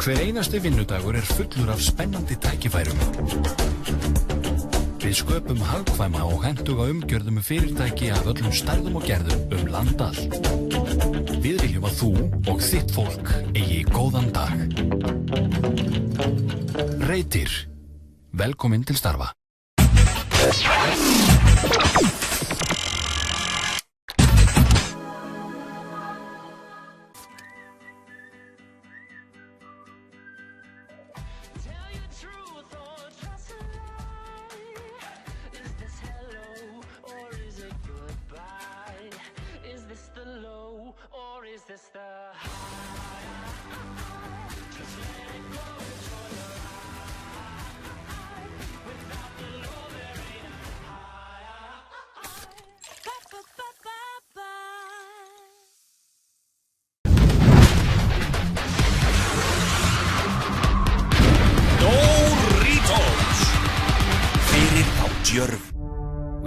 Hver einasti vinnudagur fullur af spennandi tækifærum. Við sköpum hagkvæma og hentuga umgjörð fyrirtæki af öllum stærðum og gerðum land allt. Við viljum að þú og þitt fólk eigi góðan dag. Reytir. Velkomin til starfa.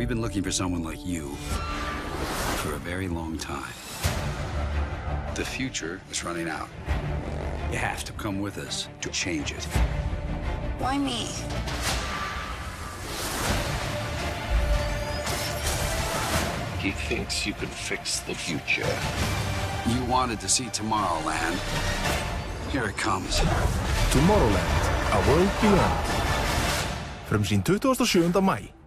We've been looking for someone like you for a very long time. The future is running out. You have to come with us to change it. Why me? He thinks you can fix the future. You wanted to see Tomorrowland. Here it comes. Tomorrowland, A World Beyond. Frumsýnd 27. maí.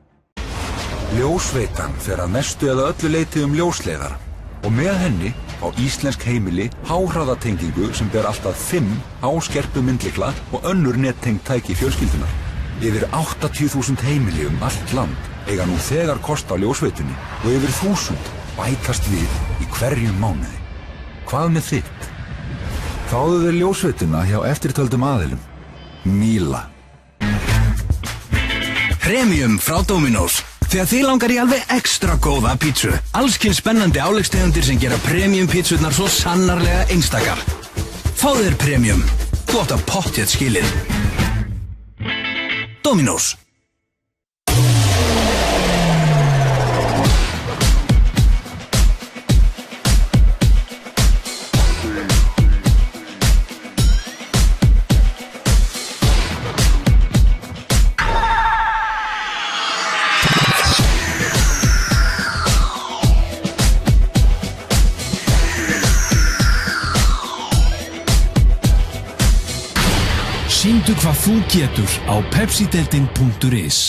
Ljósveitan fer að mestu eða öllu leyti ljósleiðara og með henni á íslensk heimili háhraðatengingu sem ber allt að 5 háskerpu myndlykla og önnur nettengd tæki fjölskyldunar. Yfir 80.000 heimili allt land eiga nú þegar kost á ljósveitunni og yfir 1000 bætast við í hverjum mánuði. Hvað með þitt? Fáðu þér ljósveituna hjá eftirtöldum aðilum. Míla. Premium frá Dominos. Þegar þið langar í alveg ekstra góða pítsu. Allskins spennandi áleggstegundir sem gera premium pítsurnar svo sannarlega einstakar. Fáðu þér premium. Þú átt að pottþétt skilið. Dominos. Sýndu hvað þú getur á pepsideildin.is.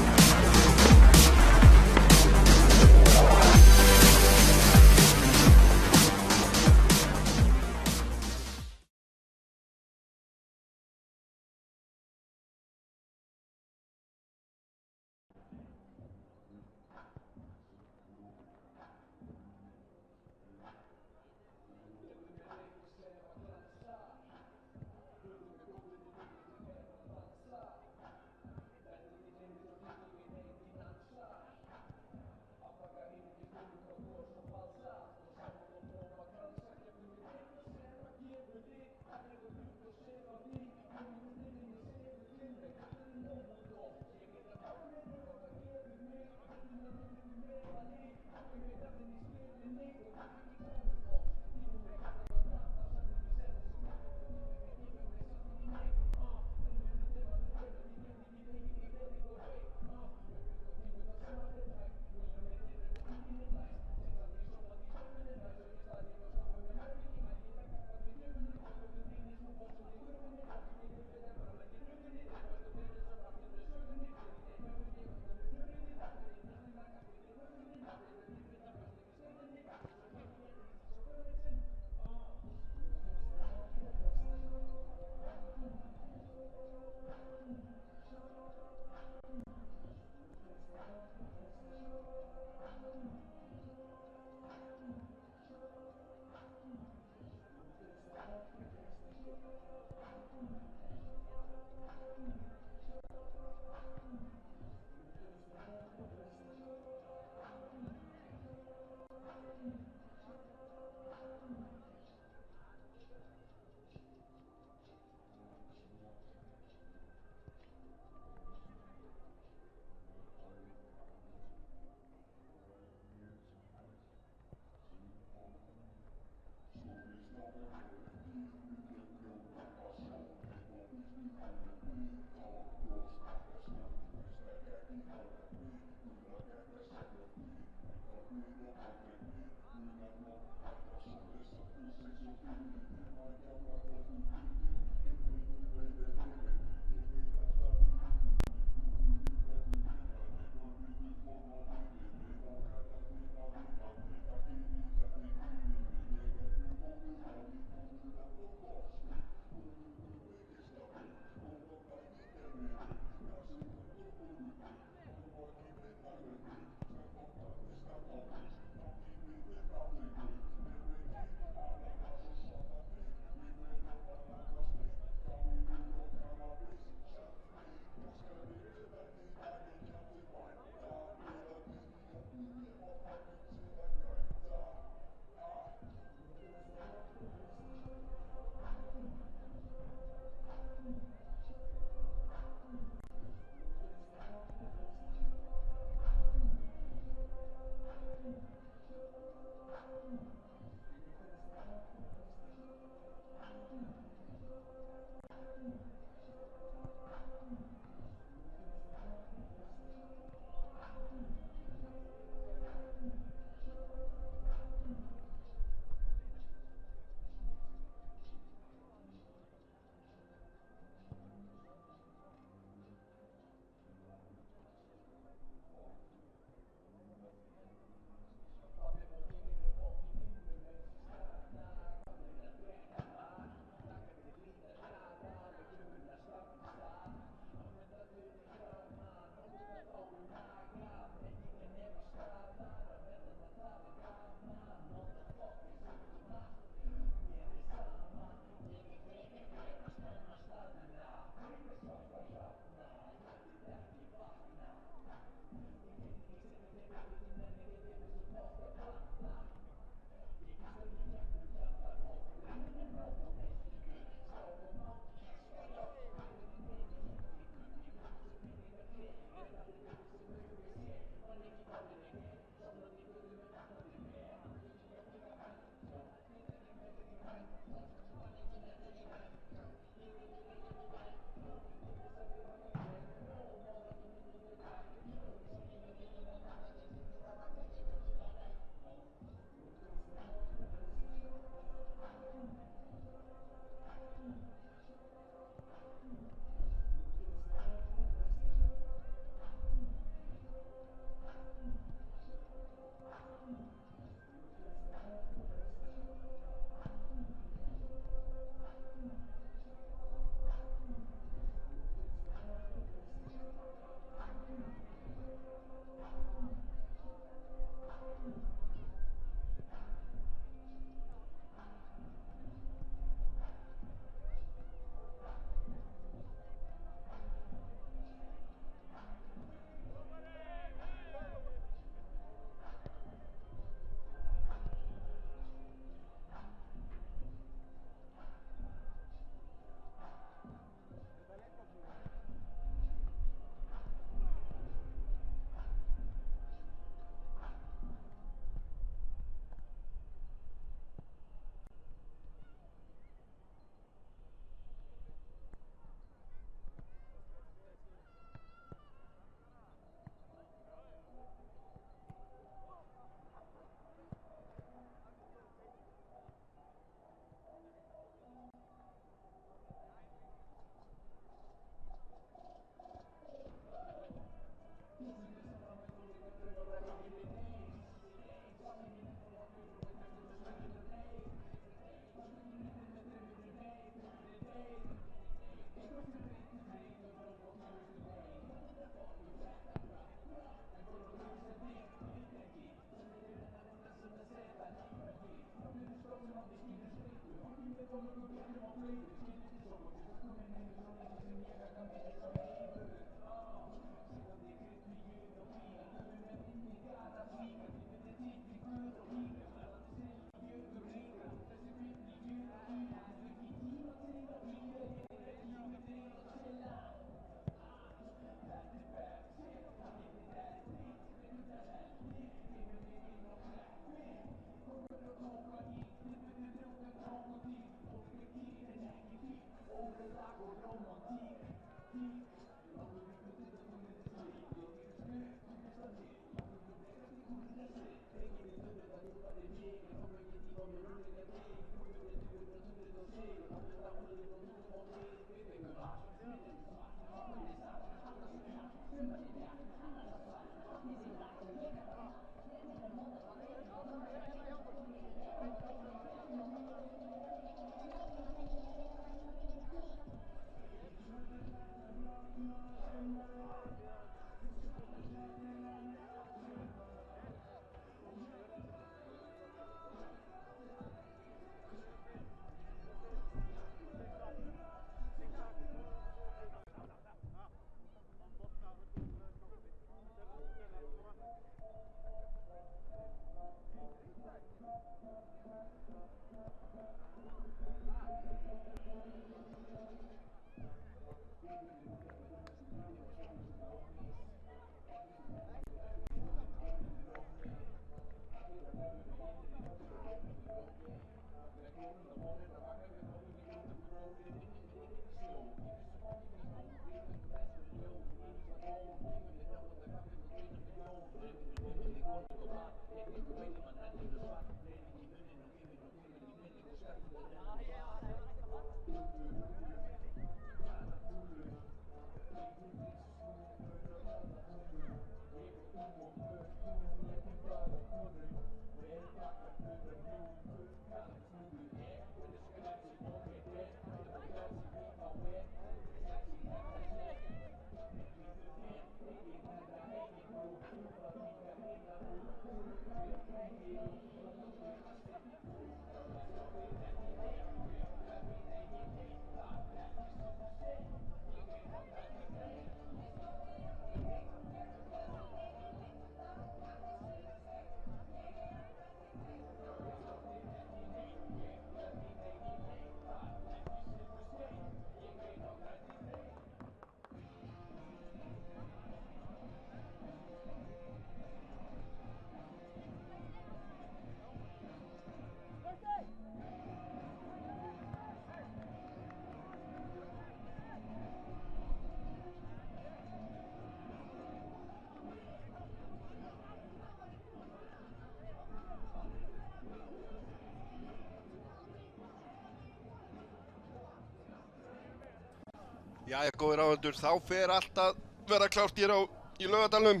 Jæja, góðir áhorfendur, þá fer allt að vera klárt hér í Laugardalnum.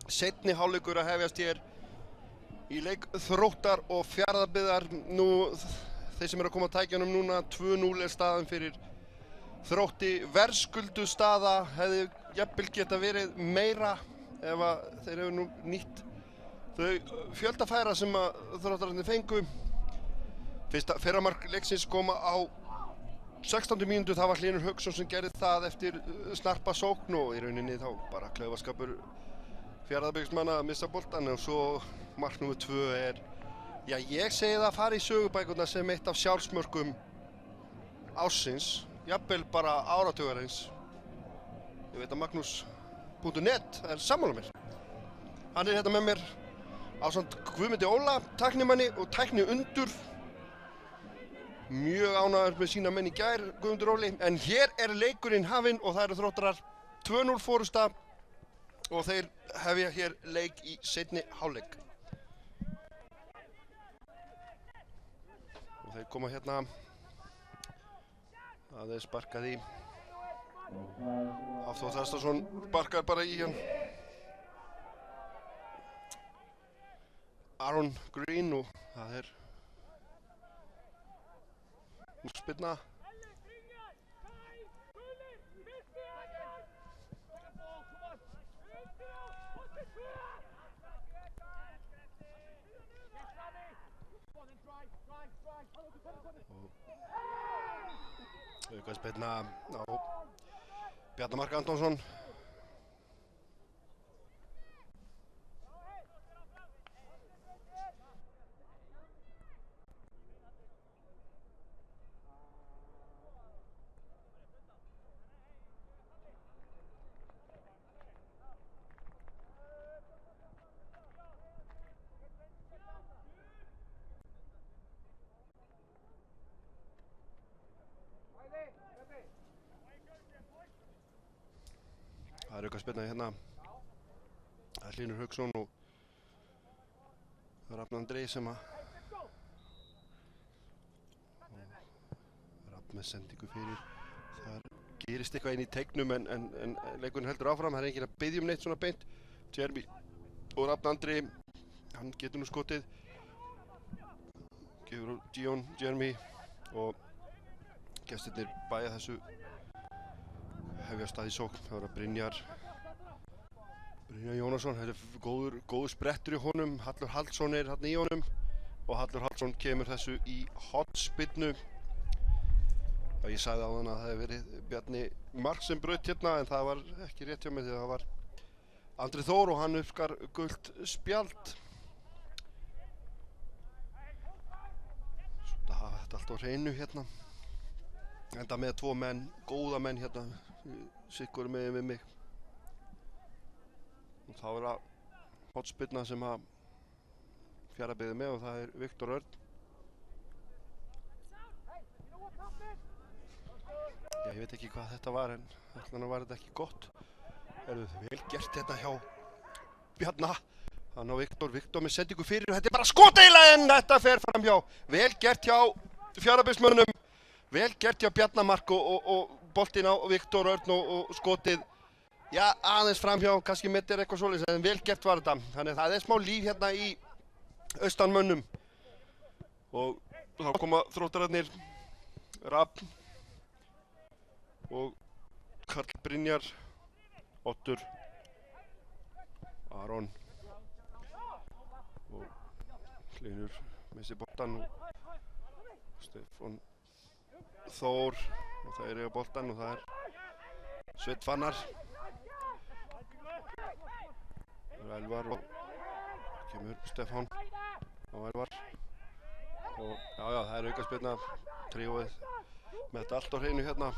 Seinni hálfleikur að hefjast hér í leik Þróttar og Fjarðabyggðar. Nú, þeir sem eru að koma að tækjanum núna, 2-0 er staðan fyrir Þrótti. Verðskuldu staða hefði jafnvel geta verið meira ef að þeir hefur nú nýtt þau fjöldafæra sem að Þróttararnir fengu. Fyrra mark leiksins koma á 16. mínútu, það var Hlynur Hauksson sem gerði það eftir snarpa sókn og í rauninni þá bara klaufaskapur Fjarðabyggðarmanna að missa boltann. Og svo mark númer 2 er, já, ég segi það að fara í sögubækurna sem eitt af sjálfsmörkum ársins, jafnvel bara áratugarins. Ég veit að Magnús.net er sammála mér. Hann er hérna með mér ásamt Guðmundi Óla, tæknimanni og tækni undur. Mjög ánægður með sína menn í gær, Guðmundur Óli. En hér er leikurinn hafinn og það eru Þróttarar 2-0 forysta og þeir hefja hér leik í seinni hálfleik. Og þeir koma hérna, það er sparkað í. Hafþór Þrastarson sparkar bara í hann. Aaron Green og það er spilna. Aukaspilna á Bjarna Mark Antonsson. Það er aukaspilna hérna. Það er Hlynur Hauksson og Rafn Andri sem að Rafn með sendingu fyrir. Það gerist eitthvað inn í teignum en leikurinn heldur áfram. Það er enginn að biðja neitt svona beint. Jeremy og Rafn Andri, hann getur nú skotið. Gefur Gion, Jeremy og gestirnir bæja þessu hefja stað í sókn. Það var Brynjar Jónasson, þetta er góður sprettur í honum. Hallur Halldórsson er hérna í honum og Hallur Halldórsson kemur þessu í hornspyrnu. Ég sagði áðan að það hefði verið Bjarni Mark sem braut hérna en það var ekki rétt hjá mig því það var Andri Þór og hann uppskar gult spjald. Svo það var þetta allt á hreinu hérna. Enda með 2 menn, góða menn hérna, sikkur með mig. Og þá er það hornspyrna sem að Fjarðabyggðar með og það er Viktor Örn. ég veit ekki hvað þetta var en ætlaði var þetta ekki gott. Vel gert hérna hjá Bjarna. Hann á Viktor með sendingu fyrir og þetta bara skot eiginlega en þetta fer fram hjá. Vel gert hjá Fjarðabyggðarmönnum. Vel gert hjá Bjarna Mark og boltinn á Viktor Örn og skotið. Já, aðeins framhjá, kannski metir eitthvað svoleiðis, en vel gert var þetta. Þannig það smá líf hérna í austanmönnum. Og þá koma þróttararnir, Rafn og Karl Brynjar, Oddur, Aron og Hlynur með sér boltan og Stefán Þór og það eiga boltan og það Sveinn Fannar. Elvar og kemur Stefán á Elvar og já, það aukaspyrna, tríóið með þetta allt á hreinu hérna.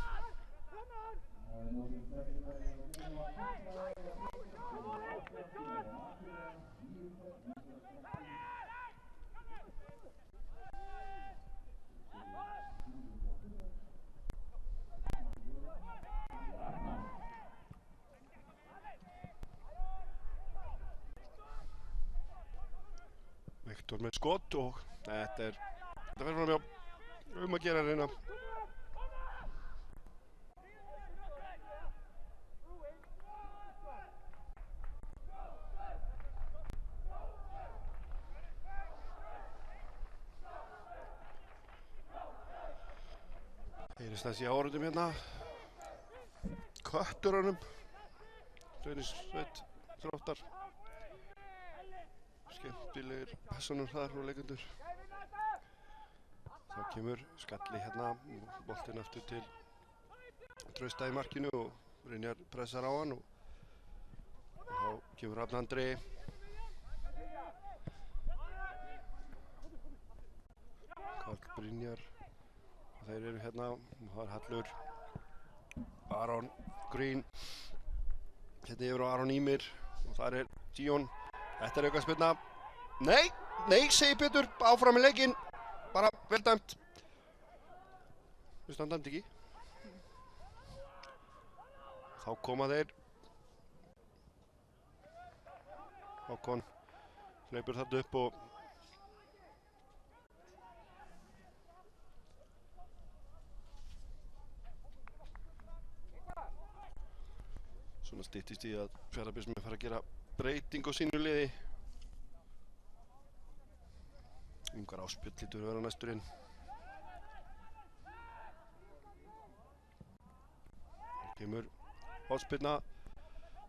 Viktor með skot og þetta fer fram hjá að gera reyna. Heyrist þessi áhorfendum hérna. Kötturunum. Sveinn Þróttar. Skemmtilegir personur þar og leikendur. Þá kemur skalli hérna og boltinn aftur til Trausta í markinu og Brynjar pressar á hann og þá kemur Rafn Andri. Karl Brynjar og þeir eru hérna og það Hallur, Aron Green, hérna yfir á Aron Ímir og þar Díon. Þetta aukaspyrna. Nei, segir Pétur, áfram í leikinn. Bara vel dæmt. Hann dæmdi ekki. Þá koma þeir. Hákon hleypur þarna upp og svona styttist í að Fjarðabyggðarmenn fara að gera breyting á sínu liði. Ungar Áspjöld lítur að vera næsturinn. Það kemur hornspyrna.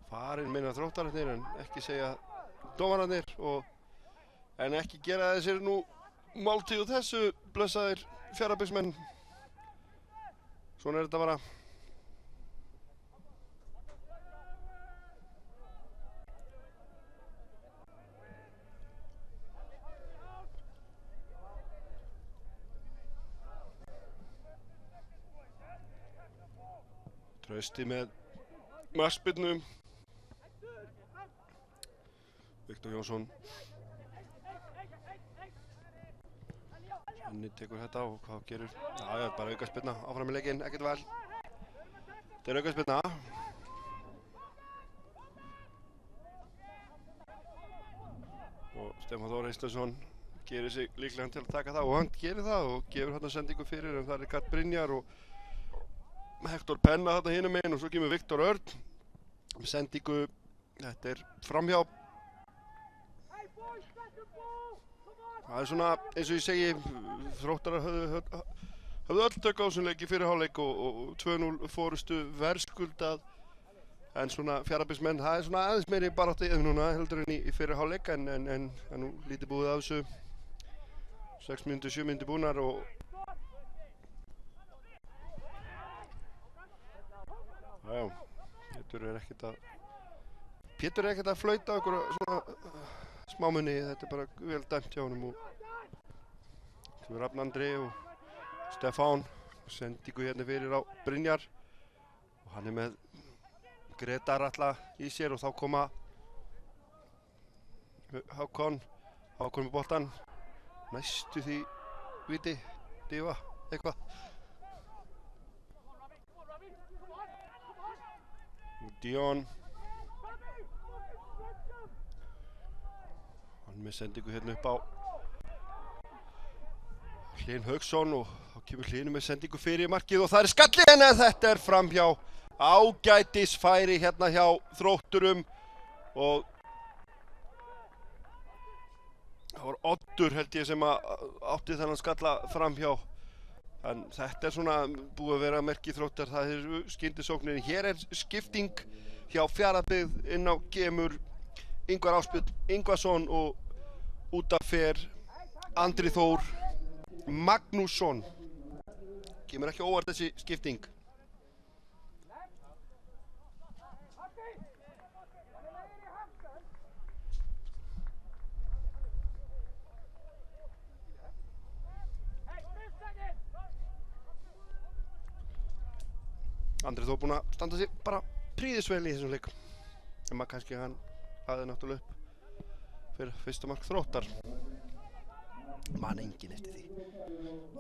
Farinn meina Þróttararnir en ekki segja dómararnir en ekki gera þessir nú máltíð og þessu blessaðir Fjarðabyggðarmenn. Svona þetta bara. Trausti með markspyrnu. Viktor Jónsson. Svenni tekur þetta og hvað gerir? Já, bara aukaspyrna áfram í leikinn, ekkert vel. Þetta aukaspyrna. Og Stefán Þór Eysteinsson gerir sig líklegan til að taka það og hann gerir það og gefur hérna sendingu fyrir en það Karl Brynjar og Hektor Penna þarna hinum megin og svo kemur Viktor Örn með sendingu. Þetta framhjá. Það svona eins og ég segi, Þróttarar höfðu öll tök á þessum leik í fyrri hálfleik og 2-0 fórustu verðskuldað en svona Fjarðabyggðarmenn, það svona aðeins meiri baráttu núna heldur en í fyrri hálfleik en nú lítið búið af þessu. 6 mínútur, 7 mínútur búnar og já, Pétur er ekkert að flauta okkur svona smámunni, þetta bara vel dæmt hjá honum og þetta Rafn Andri og Stefán sendingu hérna fyrir á Brynjar og hann með Gretar alltaf í sér og þá koma Hákon með boltan næstu því viti, difa, eitthvað. Dion. Hann með sendingu hérna upp á Hlyn Hauksson og þá kemur Hlynur með sendingu fyrir markið og það er skallið en þetta er framhjá. Ágætis færi hérna hjá Þrótturum og það var Oddur held ég sem átti þennan skalla framhjá. En þetta er svona búið að vera merki Þróttar, það eru skyndisóknir. Hér er skipting hjá Fjarðabyggð, inn á kemur Ingvar Ásbjörn Ingvarsson og út af fer Andri Þór Magnússon. Kemur ekki óvart þessi skipting. Andri Þór búinn að standa sig bara prýðisvel í þessum leik. En maður kannski hann hafði náttúrulega upp fyrir fyrsta mark Þróttar. Man enginn eftir því.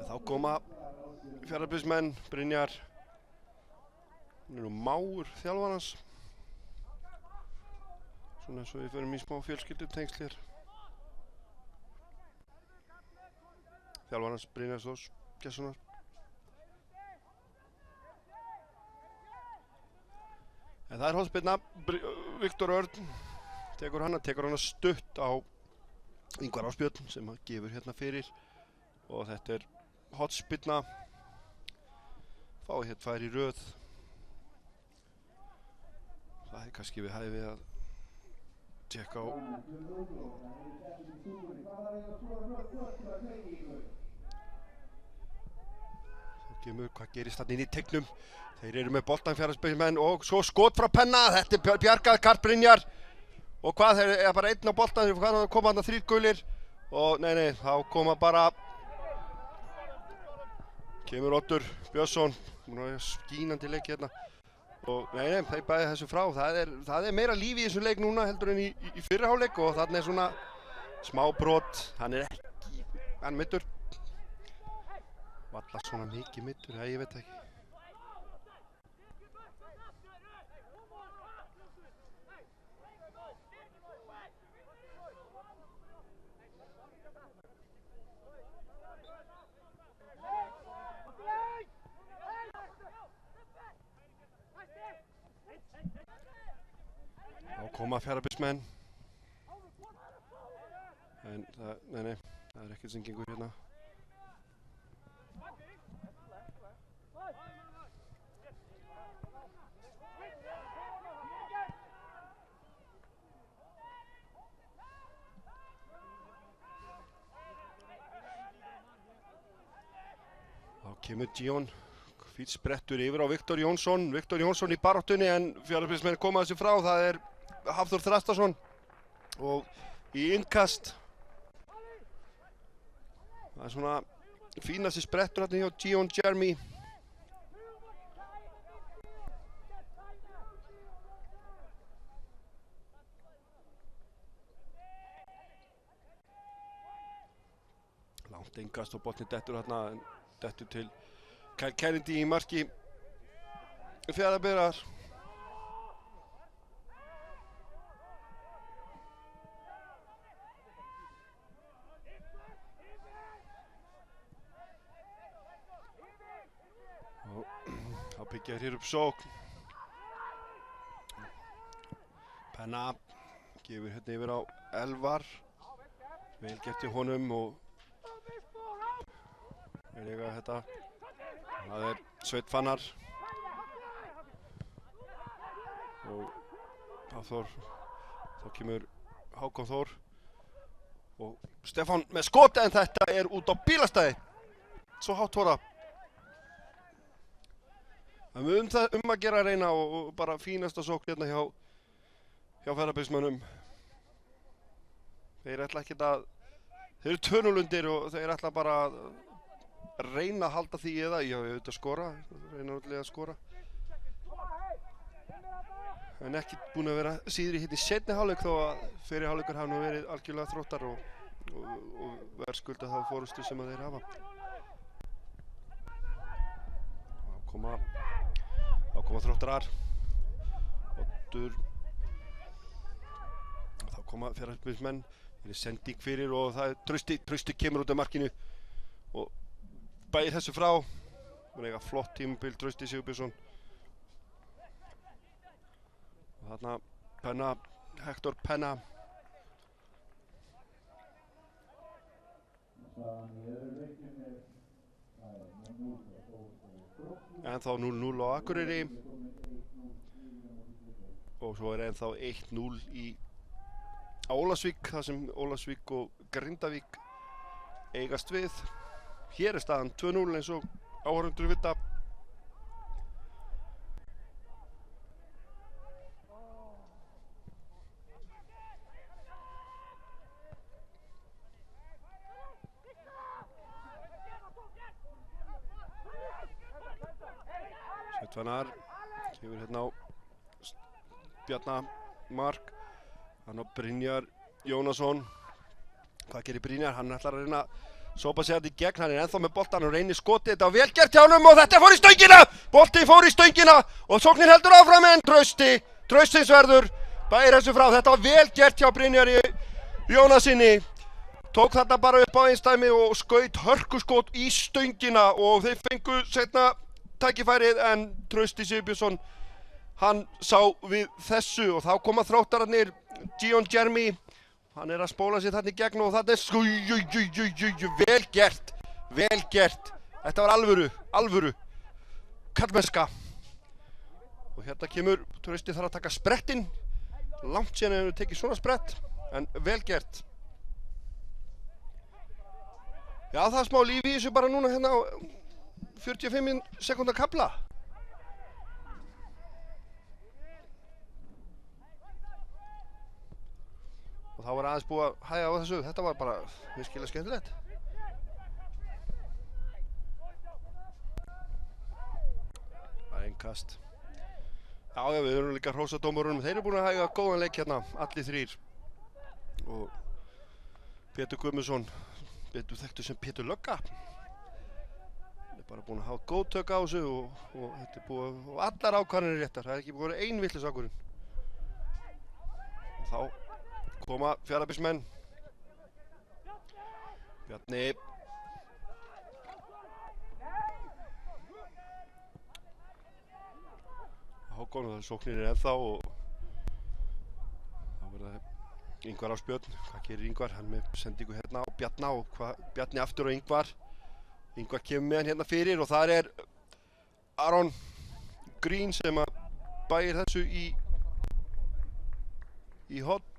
En þá koma Fjarðabyggðsmenn, Brynjar. Hann er nú mágur þjálfarans. Svona eins og við förum í smá fjölskyldutengsl hér. Þjálfarans Brynjar Þórs Gessonar. En það er hornspyrna, Viktor Örn tekur hana stutt á Ingvar Ásbjörn sem gefur hérna fyrir og þetta er hornspyrna, fái hérna færi í röð. Það er kannski við hæfi að tjekka á. Þá kemur hvað gerist þarna inn í teignum. Þeir eru með boltan Fjarðabyggðsmenn og svo skot frá penna, þetta er bjargað Karl Brynjar og hvað, þeir eru bara einn á boltan, þeir koma þarna 3 gulir og nei, þá koma bara kemur Oddur Björnsson, skínandi leik hérna og nei, þeir bæði þessu frá, það er meira líf í þessum leik núna heldur en í fyrri hálfleik og þarna er svona smá brot, hann er meiddur, valla svona mikið meiddur, ég veit ekki. Þá koma Fjarðabyggðsmenn en nei, það er ekkert sem gengur hérna. Þá kemur Dion, fýll sprettur yfir á Viktor Jónsson í baráttunni en Fjarðabyggðsmenn koma þessu frá, það er Hafþór Þrastarsson og í innkast. Það er svona fínasti sprettur hérna hjá Dion Jeremy. Langt innkast og boltinn dettur hérna, dettur til Kyle Kennedy í marki Fjarðabyggðar. Þá byggja hér upp sókn. Penna gefur hérna yfir á Elvar. Vel gert í honum og er eiga þetta. Það er Sveinn Fannar og Hafþór. Þá kemur Hákon Þór og Stefán með skot en þetta er út á bílastæði. Svo hátt fóra. Um að gera reyna og bara fínasta sókn hérna hjá Fjarðabyggðsmönnum. Þeir ætla ekkert að, þeir eru 2-0 undir og þeir ætla bara að reyna að halda því eða, já, auðvitað skora, reyna að skora. En ekki búin að vera síður í hérna í seinni hálfleik þó að fyrri hálfleikur hafa nú verið algjörlega Þróttar og verðskulda þá fórustu sem að þeir hafa. Þá koma Þróttarar og aftur. Þá koma Fjarðabyggðarmenn, er sending fyrir og það er Trausti kemur út af markinu og bæir þessu frá. Það eiga flott tímabil Trausti Sigurbjörnsson. Og þarna Penna, Hector Penna. Ennþá 0-0 á Akureyri og svo er ennþá 1-0 á Ólafsvík, þar sem Ólafsvík og Grindavík eigast við. Hér er staðan 2-0 eins og áhorfendur vita. Sveitvanar kemur hérna á Bjarna Mark, hann á Brynjar Jónasson. Hvað gerir Brynjar? Hann ætlar að reyna að sópa sig þetta í gegn, hann er ennþá með boltan og reynir skotið. Þetta var vel gert hjá honum og þetta fór í stöngina! Boltið fór í stöngina og sóknin heldur áfram en Traustinsverður bæir þessu frá. Þetta var vel gert hjá Brynjari Jónasinni. Tók þetta bara upp á einstæmi og skaut hörkuskot í stöngina og þeir fengu seinna tækifærið en Trausti Sigurbjörnsson hann sá við þessu og þá koma Þróttararnir. Dion Jeremy, hann er að spóla sér þarna í gegn og þetta er vel gert. Þetta var alvöru kallmennska. Og hérna kemur Trausti þarf að taka sprettinn. Langt síðan hefur tekið svona sprett en vel gert. Já, það er smá líf í þessu bara núna hérna á 45 sekúndar kafla. Og þá var aðeins búið að hægja á þessu. Þetta var bara virkilega skemmtilegt. Það er innkast. Já, við erum líka að hrósa dómarunum. Þeir eru búin að hægja góðan leik hérna, allir þrír. Og Pétur Guðmundsson, betur þekktur sem Pétur Lögga. Bara búin að hafa góð tök á þessu og þetta er búið og allar ákvarðanir réttar. Það er ekki búið að vera ein vitlaus ákvörðun. Og þá koma Fjarðabyggðarmenn. Bjarni. Hákon og það sóknir er ennþá og þá verður það Ingvar Ásbjörn. Hvað gerir Ingvar? Hann með sendingu hérna á Bjarna og Bjarni aftur á Ingvar. Ingvar kemur með hann hérna fyrir og þar er Aron Green sem að bæir þessu í hotn.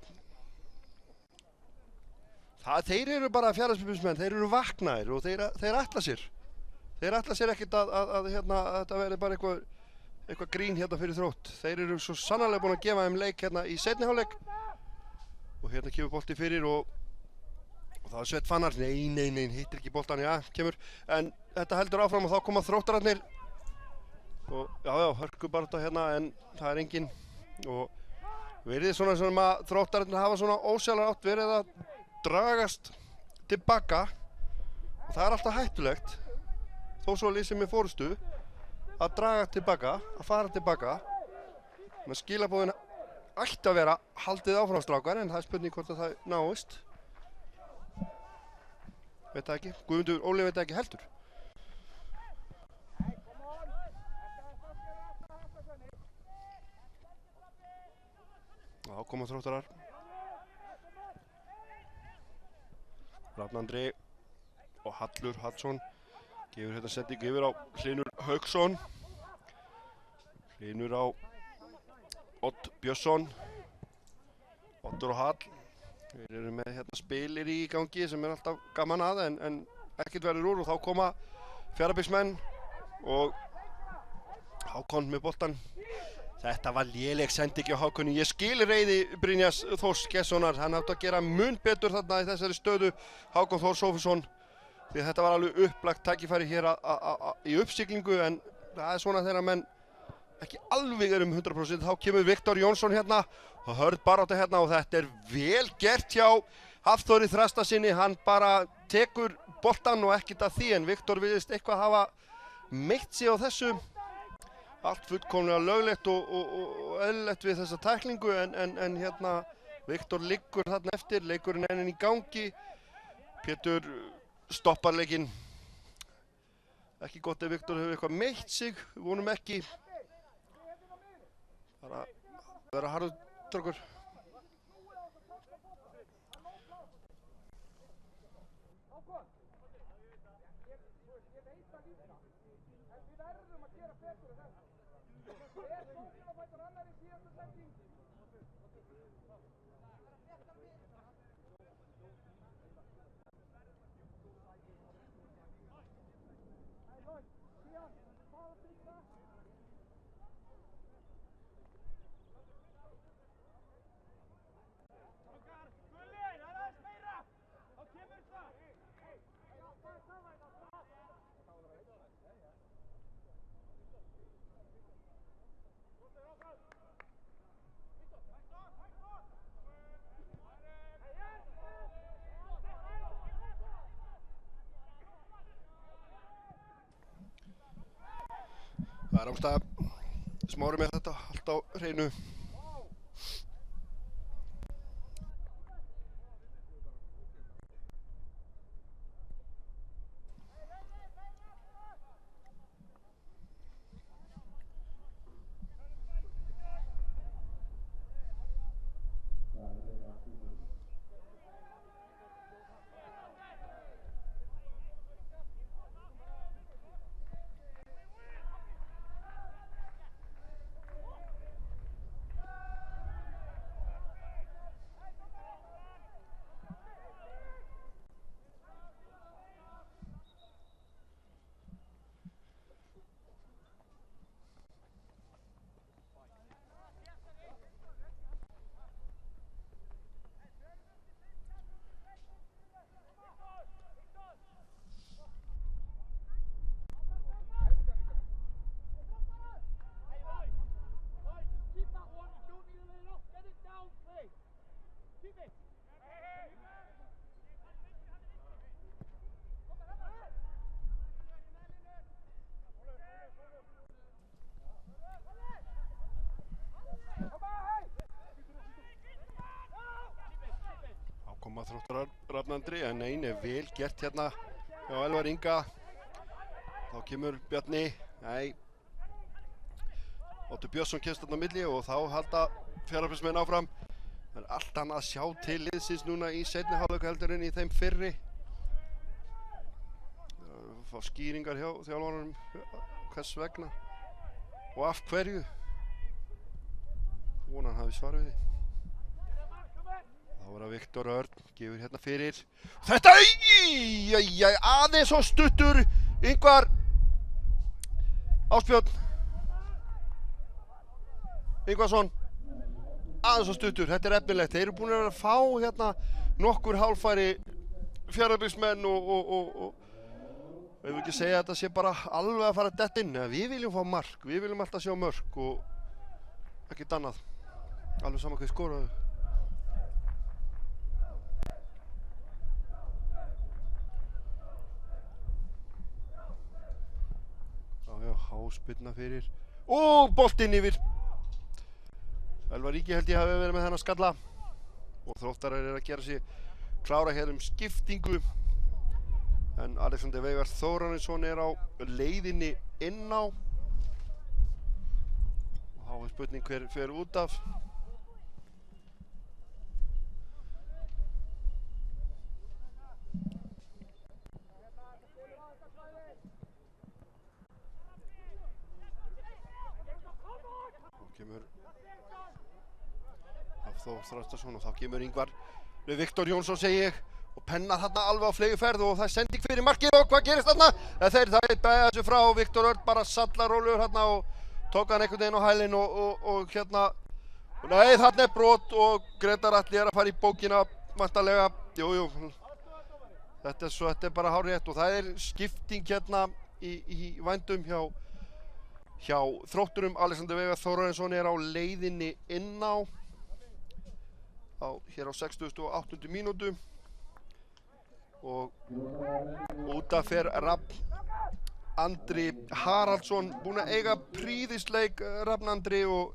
Þeir eru bara Fjarðabyggðarmenn, þeir eru vaknaðir og þeir ætla sér. Þeir ætla sér ekkert að þetta verði bara eitthvað grín hérna fyrir Þrótt. Þeir eru svo sannarlega búin að gefa þeim leik hérna í seinni hálfleik. Og hérna kemur bolti fyrir og það er Sveitvanar, nei, hittir ekki boltan, já, kemur. En þetta heldur áfram og þá koma Þróttararnir. Og já, hörkubaráttu hérna en það er enginn. Og verið svona sem að Þróttararnir hafa svona ósjálfrátt verið að dragast tilbaka. Og það er alltaf hættulegt, þó svo lið sem er fórustu, að draga tilbaka, að fara tilbaka. Með skilaboðin ætti að vera haldið áfram strákar en það er spurning hvort að það náist. Veit það ekki, Guðmundur Óli veit það ekki heldur. Þá koma Þróttarar. Rafn Andri og Hallur Hallsson gefur þetta sendingu yfir á Hlynur Hauksson. Hlynur á Odd Björnsson. Oddur og Hall. Við erum með hérna spilir í gangi sem er alltaf gaman að en ekkert verður úr og þá koma Fjarðabyggðarmenn og Hákon með boltan. Þetta var léleg sending á Hákoni. Ég skil reiði Brynjars Þórs Gessonar. Hann átti að gera mun betur þarna í þessari stöðu. Hákon Þór Sófusson. Því þetta var alveg upplagt tækifæri hér í uppsiglingu en það er svona þegar menn ekki alveg um 100%. Þá kemur Viktor Jónsson hérna og hörð barátta hérna og þetta er vel gert hjá Hafþóri Þrastasinni. Hann bara tekur boltan og ekkert að því en Viktor virðist eitthvað hafa meitt sig á þessu allt fullkomlega löglegt og eðlilegt við þessa tæklingu en hérna Viktor liggur þarna eftir, leikurinn enn í gangi. Pétur stoppar leikinn. Ekki gott ef Viktor hefur eitthvað meitt sig, við vonum ekki. Bara vera harður strákur. Það er ástæða Smári með þetta allt á hreinu. Þróttarar Rafnandri, en nei, vel gert hérna hjá Elvar Inga. Þá kemur Bjarni, nei, Óttur Björnsson kemst þarna á milli og þá halda Fjarðabyggðarmenn áfram. Það er allt annað að sjá til liðsins núna í seinni hálfleik heldur en í þeim fyrri. Fá skýringar hjá þjálfaranum hvers vegna og af hverju. Vonar hann hafi svar við því. Þá er að Viktor Örn gefur hérna fyrir. Þetta, aðeins og stuttur, Ingvar Ásbjörn Ingvarsson, aðeins og stuttur, þetta er efnilegt. Þeir eru búin að fá hérna nokkur hálfæri Fjarðabyggðarmenn og ég vil ekki segja að þetta sé bara alveg að fara að detta inn. Við viljum fá mark, við viljum alltaf sjá mörk og ekkert annað. Alveg sama hvað skoraðu. Háspyrna fyrir og boltinn yfir. Elvar Ríki held ég hafi verið með þennan skalla og Þróttarar að gera sig klára hér skiptingu, en Alexander Veigar Þórarinsson er á leiðinni inn á og þá er spurning hver fer út af. Hafþór Þröstason og þá kemur Ingvar við Viktor Jónsson segi ég og penna þarna alveg á fleyguferð og það er sending fyrir markið og hvað gerist þarna? Það er bæða þessu frá og Viktor Örn bara sallar rólegur þarna og tók hann einhvern veginn á hælinn og hérna nei, þarna er brot og Grétar Atli er að fara í bókina vantarlega. Jú, þetta er bara hárrétt og það er skipting hérna í vændum hjá Þrótturum. Alexander Veigar Þórarinsson er á leiðinni inn á hér á 68. mínútu og út af fer Rafn Andri Haraldsson búinn að eiga prýðisleik, Rafn Andri, og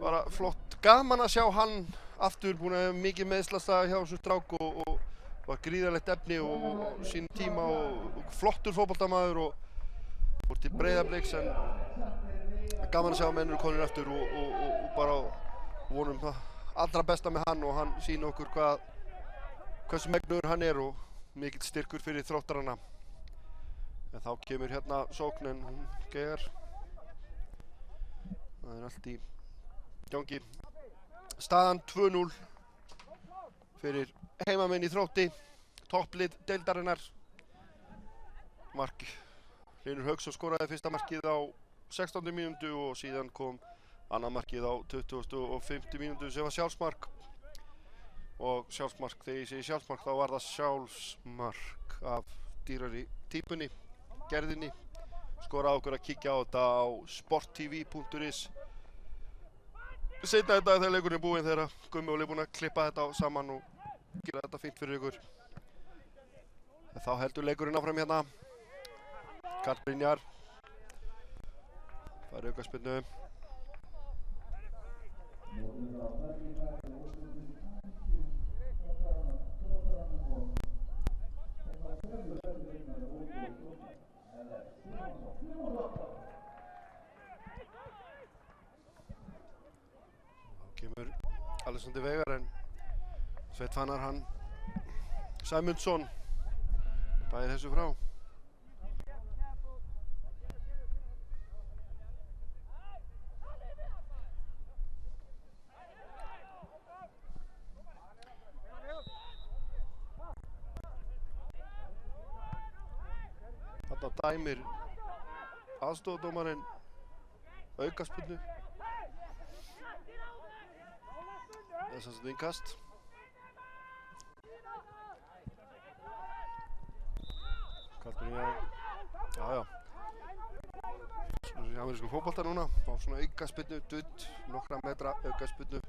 bara flott, gaman að sjá hann aftur, búinn að hafa mikið meiðslastaða hjá þessum strák og var gríðarlegt efni og sín tíma og flottur fótboltamaður og fór til Breiðabliks, en gaman að sjá mennur konur aftur og bara vonum það allra besta með hann og hann sýni okkur hversu megnugur hann er og mikill styrkur fyrir Þróttarana. En þá kemur hérna sókn en hún geigar. Það er allt í gangi. Staðan 2-0 fyrir heimamenn í Þrótti, topplið deildarinnar. Mark Hlynur Hauksson skoraði fyrsta markið á 16. mínútu og síðan kom annað markið á 25. mínútu sem var sjálfsmark. Og sjálfsmark, þegar ég segi sjálfsmark þá var það sjálfsmark af dýrari típunni, gerðinni. Skora á okkur að kíkja á þetta á sporttv.is. Seinna í dag þegar leikurinn er búinn, þegar Gummi Óli er búinn að klippa þetta saman og gera þetta fínt fyrir ykkur. En þá heldur leikurinn áfram hérna. Karl Brynjar. Það er aukaspyrnu. Kemur Alexander Veigar en Sveinn Fannar hann Sæmundsson bæðir þessu frá. Þarna dæmir aðstofadómarinn aukaspyrnu. Það er sannsagt innkast. Karl Brynjar, jájá. Svona í amerískum fótbolta núna, á svona aukaspyrnu, dutt, nokkra metra aukaspyrnu.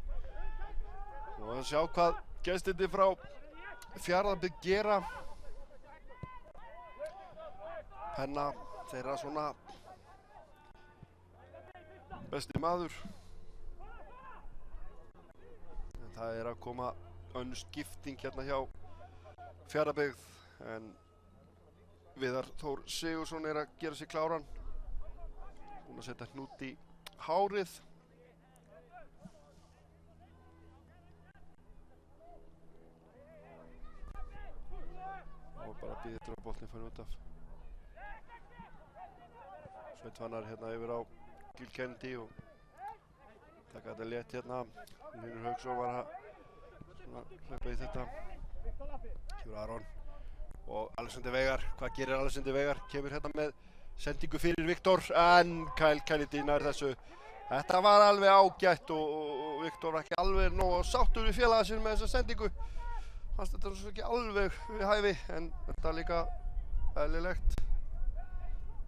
Og að sjá hvað gestirnir frá Fjarðabyggð gera. Penna þeirra svona besti maður. En það er að koma önnur skipting hérna hjá Fjarðabyggð en Viðar Þór Sigurðsson er að gera sig kláran. Búinn að setja hnút í hárið. Og bara bíða eftir að boltinn fari út af. Sveinn Fannar hérna yfir á Gil Kennedy og taka þetta létt hérna. Hlynur Hauksson var að hlaupa í þetta. Kemur Aron og Alexander Veigar. Hvað gerir Alexander Veigar? Kemur hérna með sendingu fyrir Viktor en Kyle Kennedy nær þessu. Þetta var alveg ágætt og Viktor var ekki alveg nógu sáttur við félaga sinn með þessa sendingu. Fannst þetta svo ekki alveg við hæfi en þetta er líka eðlilegt.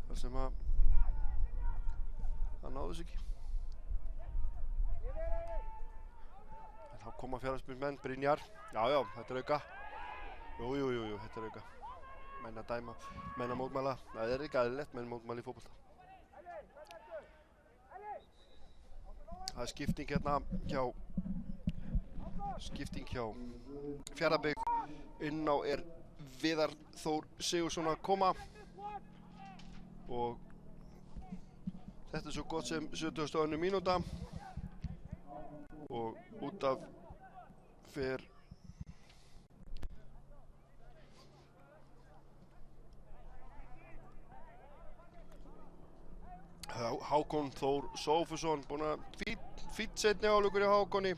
Þar sem að það náðist ekki. En þá koma Fjarðabyggðarmenn, Brynjar. Já, þetta er auka. Jú, þetta er auka. Menn að dæma, menn að mótmæla. Það er ekki eðlilegt, menn mótmæla í fótbolta. Það er skipting hérna hjá Fjarðabyggð. Inn á er Viðar Þór Sigurðsson að koma. Og þetta er svo gott sem 70. mínúta og út af fer Hákon Þór Sófusson, búinn að fínn seinni hálfleikur hjá Hákoni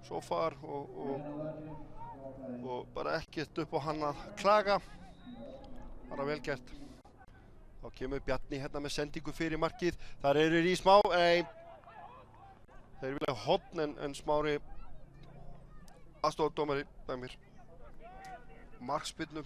svo far og bara ekkert upp á hann að klaga, bara vel gert. Þá kemur Bjarni hérna með sendingu fyrir markið. Þar eru í smá, þeir vilja horn en Smári aðstofadómari dæmir markspyrnu.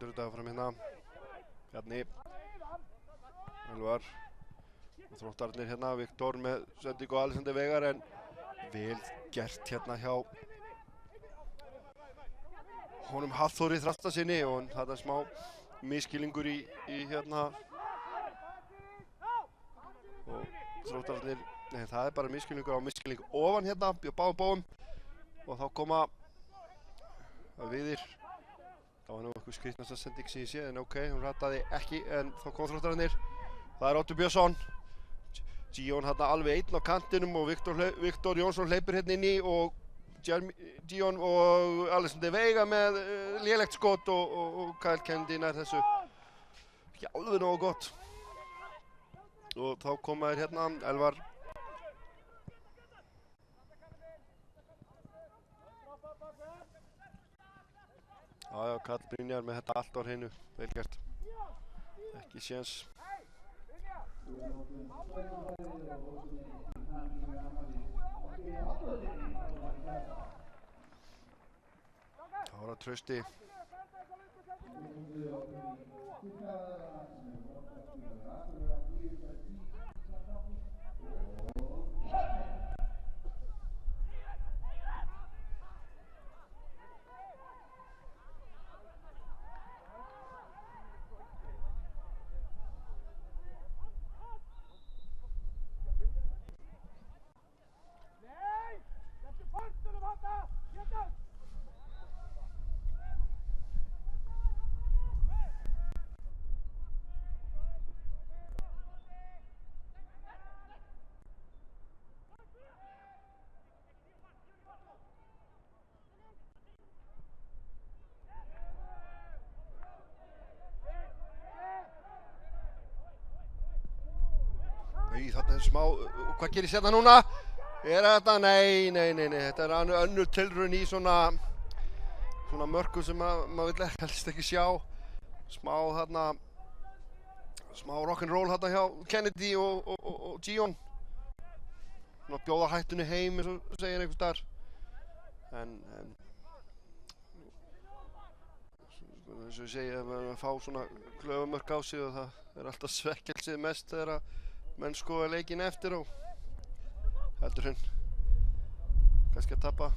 heldur þetta fram hérna. Bjarni. Elvar. Og Þróttararnir hérna, Viktor með sendingu og Alexander Veigar en vel gert hérna hjá honum Hafþóri Þrastarsyni og þetta smá misskilningur í hérna og Þróttararnir, nei það er bara misskilningur á misskilning ofan hérna á báðum bóum og þá koma Viðir. Það var nú eitthvað skrýtnasta sending sem ég sé en ok, hún rataði ekki en þá kom Þróttararnir. Það er Oddur Björnsson. Gion hérna alveg einn á kantinum og Viktor Jónsson hleypur hérna inn í og Gion og Alexander Veiga með lélegt skot og Kyle Kennedy nær þessu ekki alveg nógu gott. Og þá koma þér hérna Elvar. Já, Karl Brynjar með þetta allt á hreinu, vel gert. Ekki séns. Það var að Trausti. Þetta er smá, hvað gerist hérna núna? Er þetta? Nei, þetta er önnur tilraun í svona mörkum sem maður vill helst ekki sjá. Smá rock'n'roll hérna hjá Kennedy og Gion. Svona bjóða hættunni heim eins og segir einhvers staðar. En eins og ég segi, ef maður fá svona klöfumörk á sig og það er alltaf svekkelsið mest þegar að menn skoða leikinn eftir og heldur hinn kannski að tapa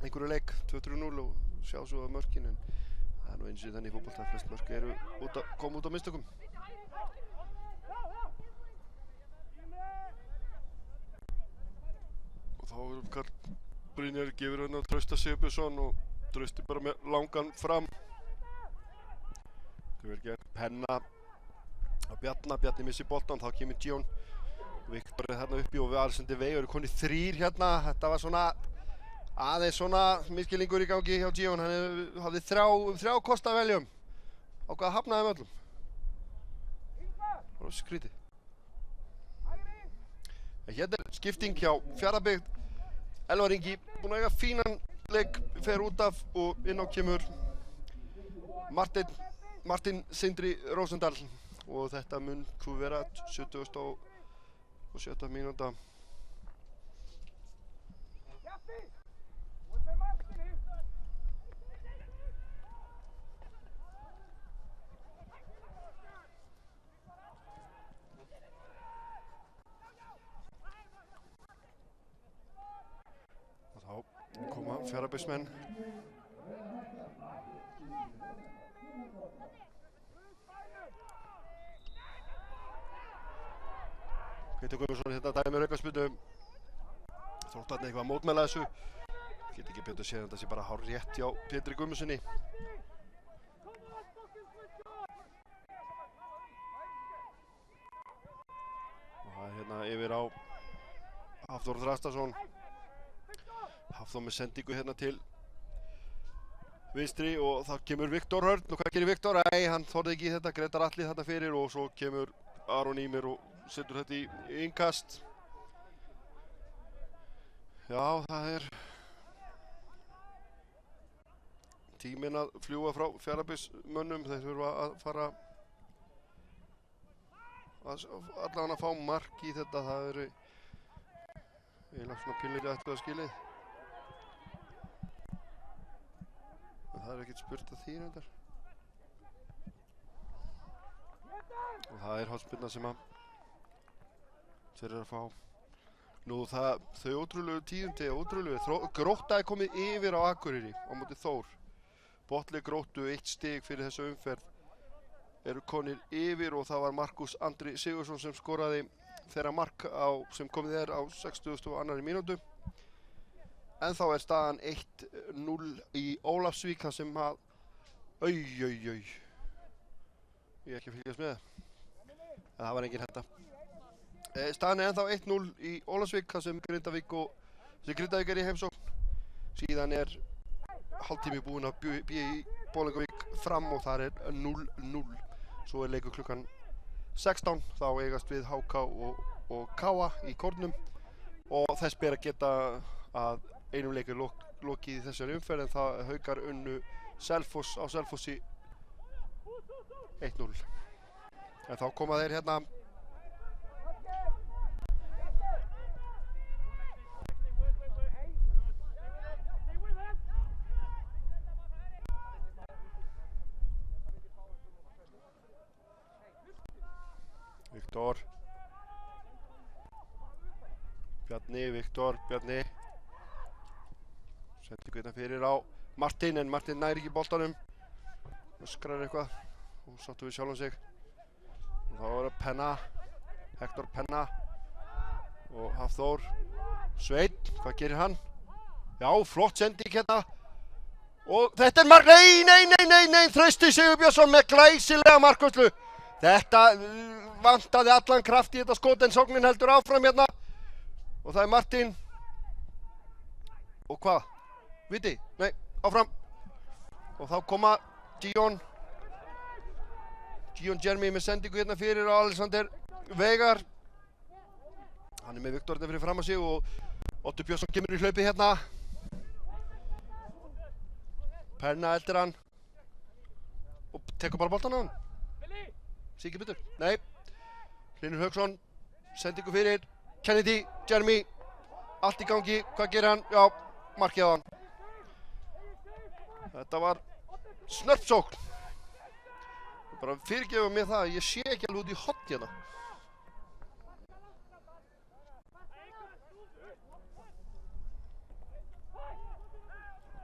einhverju leik 2-3-0 og sjá svo að mörkin en það er nú eins og þannig í fótbolta að flest mörk eru koma út á mistökum. Og þá er Karl Brynjar gefur hann að Trausta Sigurbjörnsson og Trausti bara með langan fram. Það verður gert penna á Bjarni missi boltan, þá kemur Gion. Viktor er hérna uppi og við Alexander Veigar eru konið 3 hérna. Þetta var svona aðeins svona misskilningur í gangi hjá Gion. Hann hafði þrjá kosta að velja á hvað hafnaði með öllum. Það var skrítið. En hérna er skipting hjá Fjarðabyggð. Elvar Ingi búinn að eiga fínan leik, fer út af og inn á kemur Martin Sindri Rósendal. Og þetta mun svo vera 77. mínúta. Og þá koma Fjarðabyggsmenn. Pétur Guðmundsson hérna dæmir aukaspyrnu. Þróttararnir eitthvað að mótmæla þessu. Get ekki betur séð en þetta sé bara hárrétt hjá Pétri Guðmundssoni. Og það er hérna yfir á Hafþór Þrastarsson. Hafþór með sendingu hérna til vinstri og þá kemur Viktor Hörn. Og hvað gerir Viktor? Nei, hann þorði ekki í þetta, Grétar Atli þarna fyrir og svo kemur Aron Ýmir og setur þetta í innkast. Já, það er tíminn að fljúga frá Fjarðabyggsmönnum. Þeir þurfa að fara allavega að fá mark í þetta. Það eru eiginlega svona pínleika eftir að skilið. En það er ekkert spurt að því reyndar. og það er hornspyrna sem að þeir eru að fá. Nú þau ótrúlegu tíðindi, Grótta er komið yfir á Akureyri á móti Þór. Botli Gróttu 1 stig fyrir þessu umferð eru konir yfir og það var Markus Andri Sigurðsson sem skoraði þeirra mark sem komið er á 62. mínútu. En þá er staðan 1-0 í Ólafsvík þar sem að ég er ekki að fylgjast með en það var engin henda. Staðan er ennþá 1-0 í Ólafsvík þar sem Grindavík er í heimsókn. Síðan er hálftími búinn að býja í Bolungarvík Fram og þar er 0-0. Svo er leikur klukkan 16, þá eigast við HK og KA í Kórnum og þess ber að geta að einum leikur lokið í þessari umferð en það Haukar unnu Selfoss á Selfossi 1-0. En þá koma þeir hérna Viktor Bjarni sendi hérna fyrir á Martin en Martin næri ekki boltanum öskrar eitthvað og sáttu við sjálfan sig og þá er það Hector Penna og Hafþór Sveinn, hvað gerir hann? Já, flott sending hérna og þetta er mark, nei Þrausti Sigurbjörnsson með glæsilega markvörslu. Þetta vantaði allan kraft í þetta skot en sóknin heldur áfram hérna og það er Martin og hvað? Viti? Nei, áfram og þá koma Gion Jeremy með sendingu hérna fyrir á Alexander Veigar. Hann er með Viktor hérna fyrir fram á sig og Ottur Björnsson kemur í hlaupi hérna. Penna eldir hann og tekur bara boltan á hann. Sikið betur. Nei. Hlynur Hauksson. Sendingu fyrir. Kennedy. Jeremy. Allt í gangi. Hvað gerir hann? Já, markið á hann. Þetta var snörpsókn. Bara fyrirgefum mér það. Ég sé ekki alveg út í hotn hérna.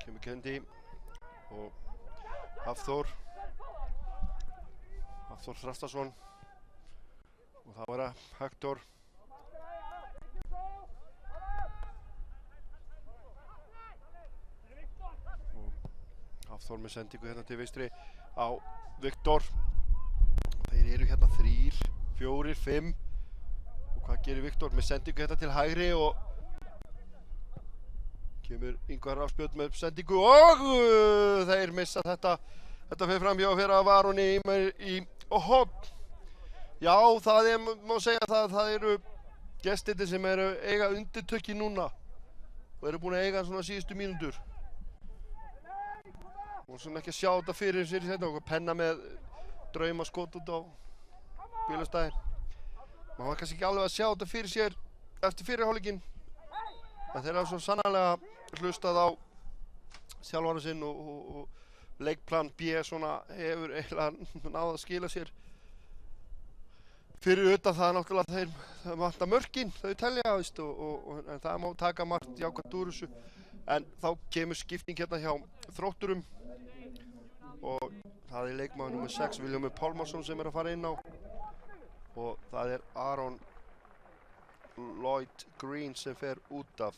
Kemur Kennedy. Og Hafþór Þrastason og þá er það Hector og Hafþór með sendingu hérna til vinstri á Viktor. Þeir eru hérna 3, 4, 5 og hvað gerir Viktor með sendingu hérna til hægri og kemur Ingvar Rafsbjörn með sendingu og þeir missa þetta. Þetta fyrir fram hjá fyrir að Varoni í hotn. Já, það má segja það eru gestirnir sem eru eiga undirtökki núna og eru búin að eiga svona síðustu mínútur. Og svona ekki að sjá þetta fyrir sér í þetta og Penna með drauma skot út á bílastæðin. Maður var kannski ekki alveg að sjá þetta fyrir sér eftir fyrirhálfleikinn. En þeir hafa svo sannarlega hlustað á þjálfara sinn og leikplan B svona hefur eiginlega náð að skila sér fyrir utan það náttúrulega þeir vantar mörkin, þau telja veist, en það má taka margt jákvæmt úr þessu. En þá kemur skipting hérna hjá Þrótturum og það er leikmaður nr. 6 Vilhjálmur Pálmarsson sem er að fara inn á og það er Aron Lloyd Green sem fer út af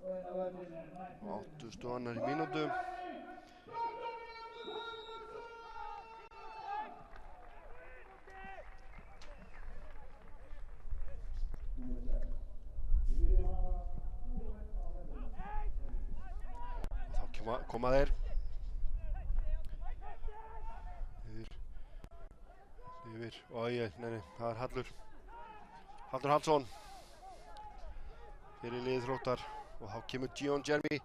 82. mínútu. Þá koma þeir yfir, nei, það er Hallur Hallsson fyrir liðið Þróttar og þá kemur Gion Jeremy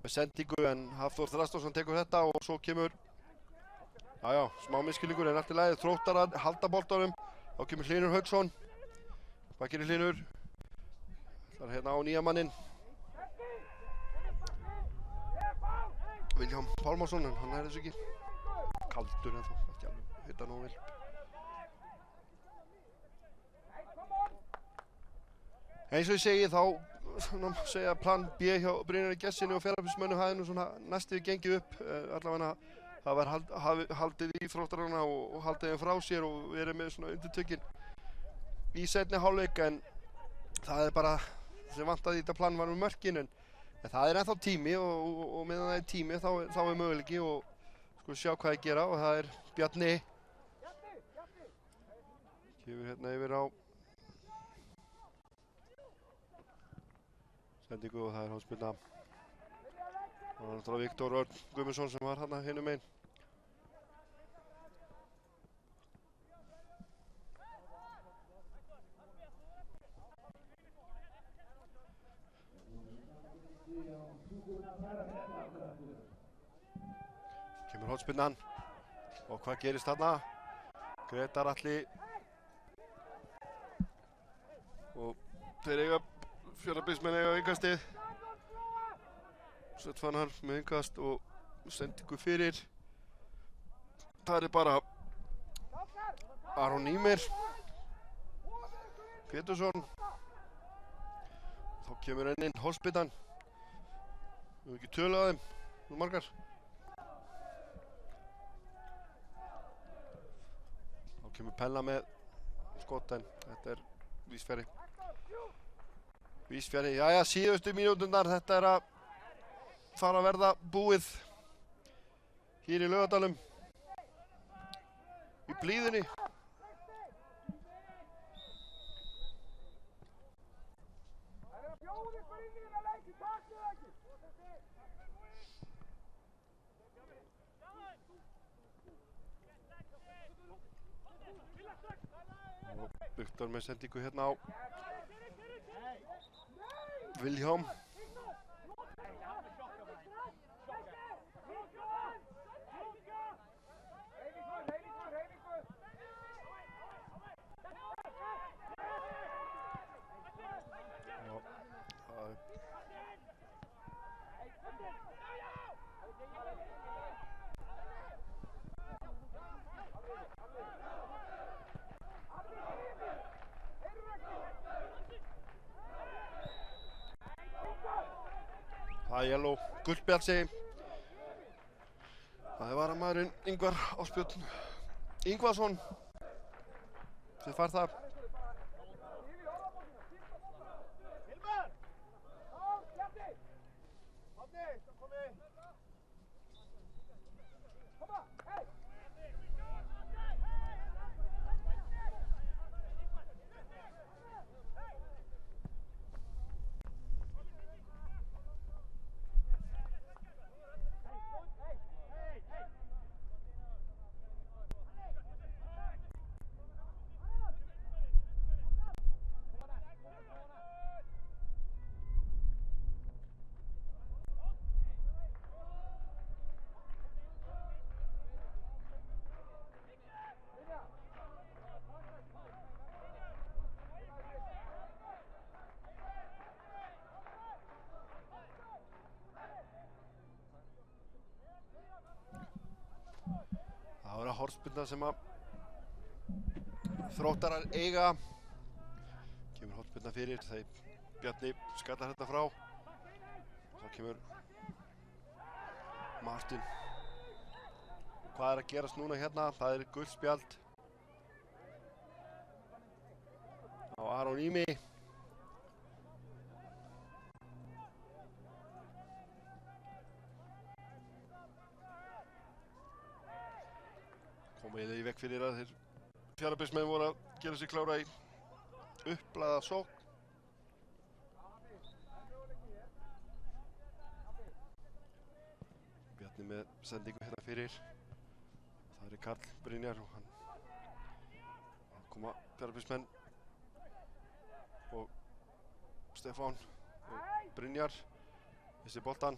með sendingu en Hafþór Þrastason tekur þetta og svo kemur smá miskilningur en allt í lagi. Þróttar að halda boltanum, þá kemur Hlynur Hauksson. Hvað gerir Hlynur? Það er hérna á nýja mannin Vilhjálm Pálmarsson en hann er þessu ekki kaldur en þá, ekki alveg hitta nóg vel. Eins og ég segi þá svona segja plan B hjá Brynjari Gestssyni og Fjarðabyggðarmönnum hafi nú svona næstu gengið upp, allavega það var haldið í Þróttarana og haldið þeim frá sér og verið með svona undirtökin í seinni hálfleik, en það bara sem vantaði í þetta plan var með mörkin, en það ennþá tími og meðan það tími þá möguleiki og sko sjá hvað ég gera, og það Bjarni kemur hérna yfir á sendingu og það hóspilna og náttúrulega Viktor Örn Guðmundsson sem var hérna hinum megin. Kemur hóspilnan og hvað gerist þarna? Gretar Atli og þeir Fjarðabyggðarmenn eiga innkastið. Sveinn Fannar með innkast og sendingu fyrir. Það bara Aron Ýmir Pétursson. Þá kemur inn Holspinnan. Við höfum ekki tölu á þeim, nú margar. Þá kemur Pella með skot, en þetta Vísfjari. Vísfjari, jæja, síðustu mínúturnar, þetta að fara að verða búið hér í Laugardalnum í blíðunni. Og Viktor með sendingu hérna á Vilhjálm. Það yellow, gullspjald segi. Það varamaðurinn Ingvar Ásbjörn Ingvarsson sem fær það. Það var hornspyrna sem að Þróttarar eiga. Kemur hornspyrna fyrir, þegar Bjarni skallar þetta frá. Þá kemur Martin. Hvað að gerast núna hérna? Það gult spjald á Aron Ými. Komið í vekk fyrir að þeir Fjarðabyggðarmenn voru að gera sig klára í upplæða sókn. Bjarni með sendingu hérna fyrir. Það Karl Brynjar og hann koma Fjarðabyggðarmenn og Stefán og Brynjar vissi boltan.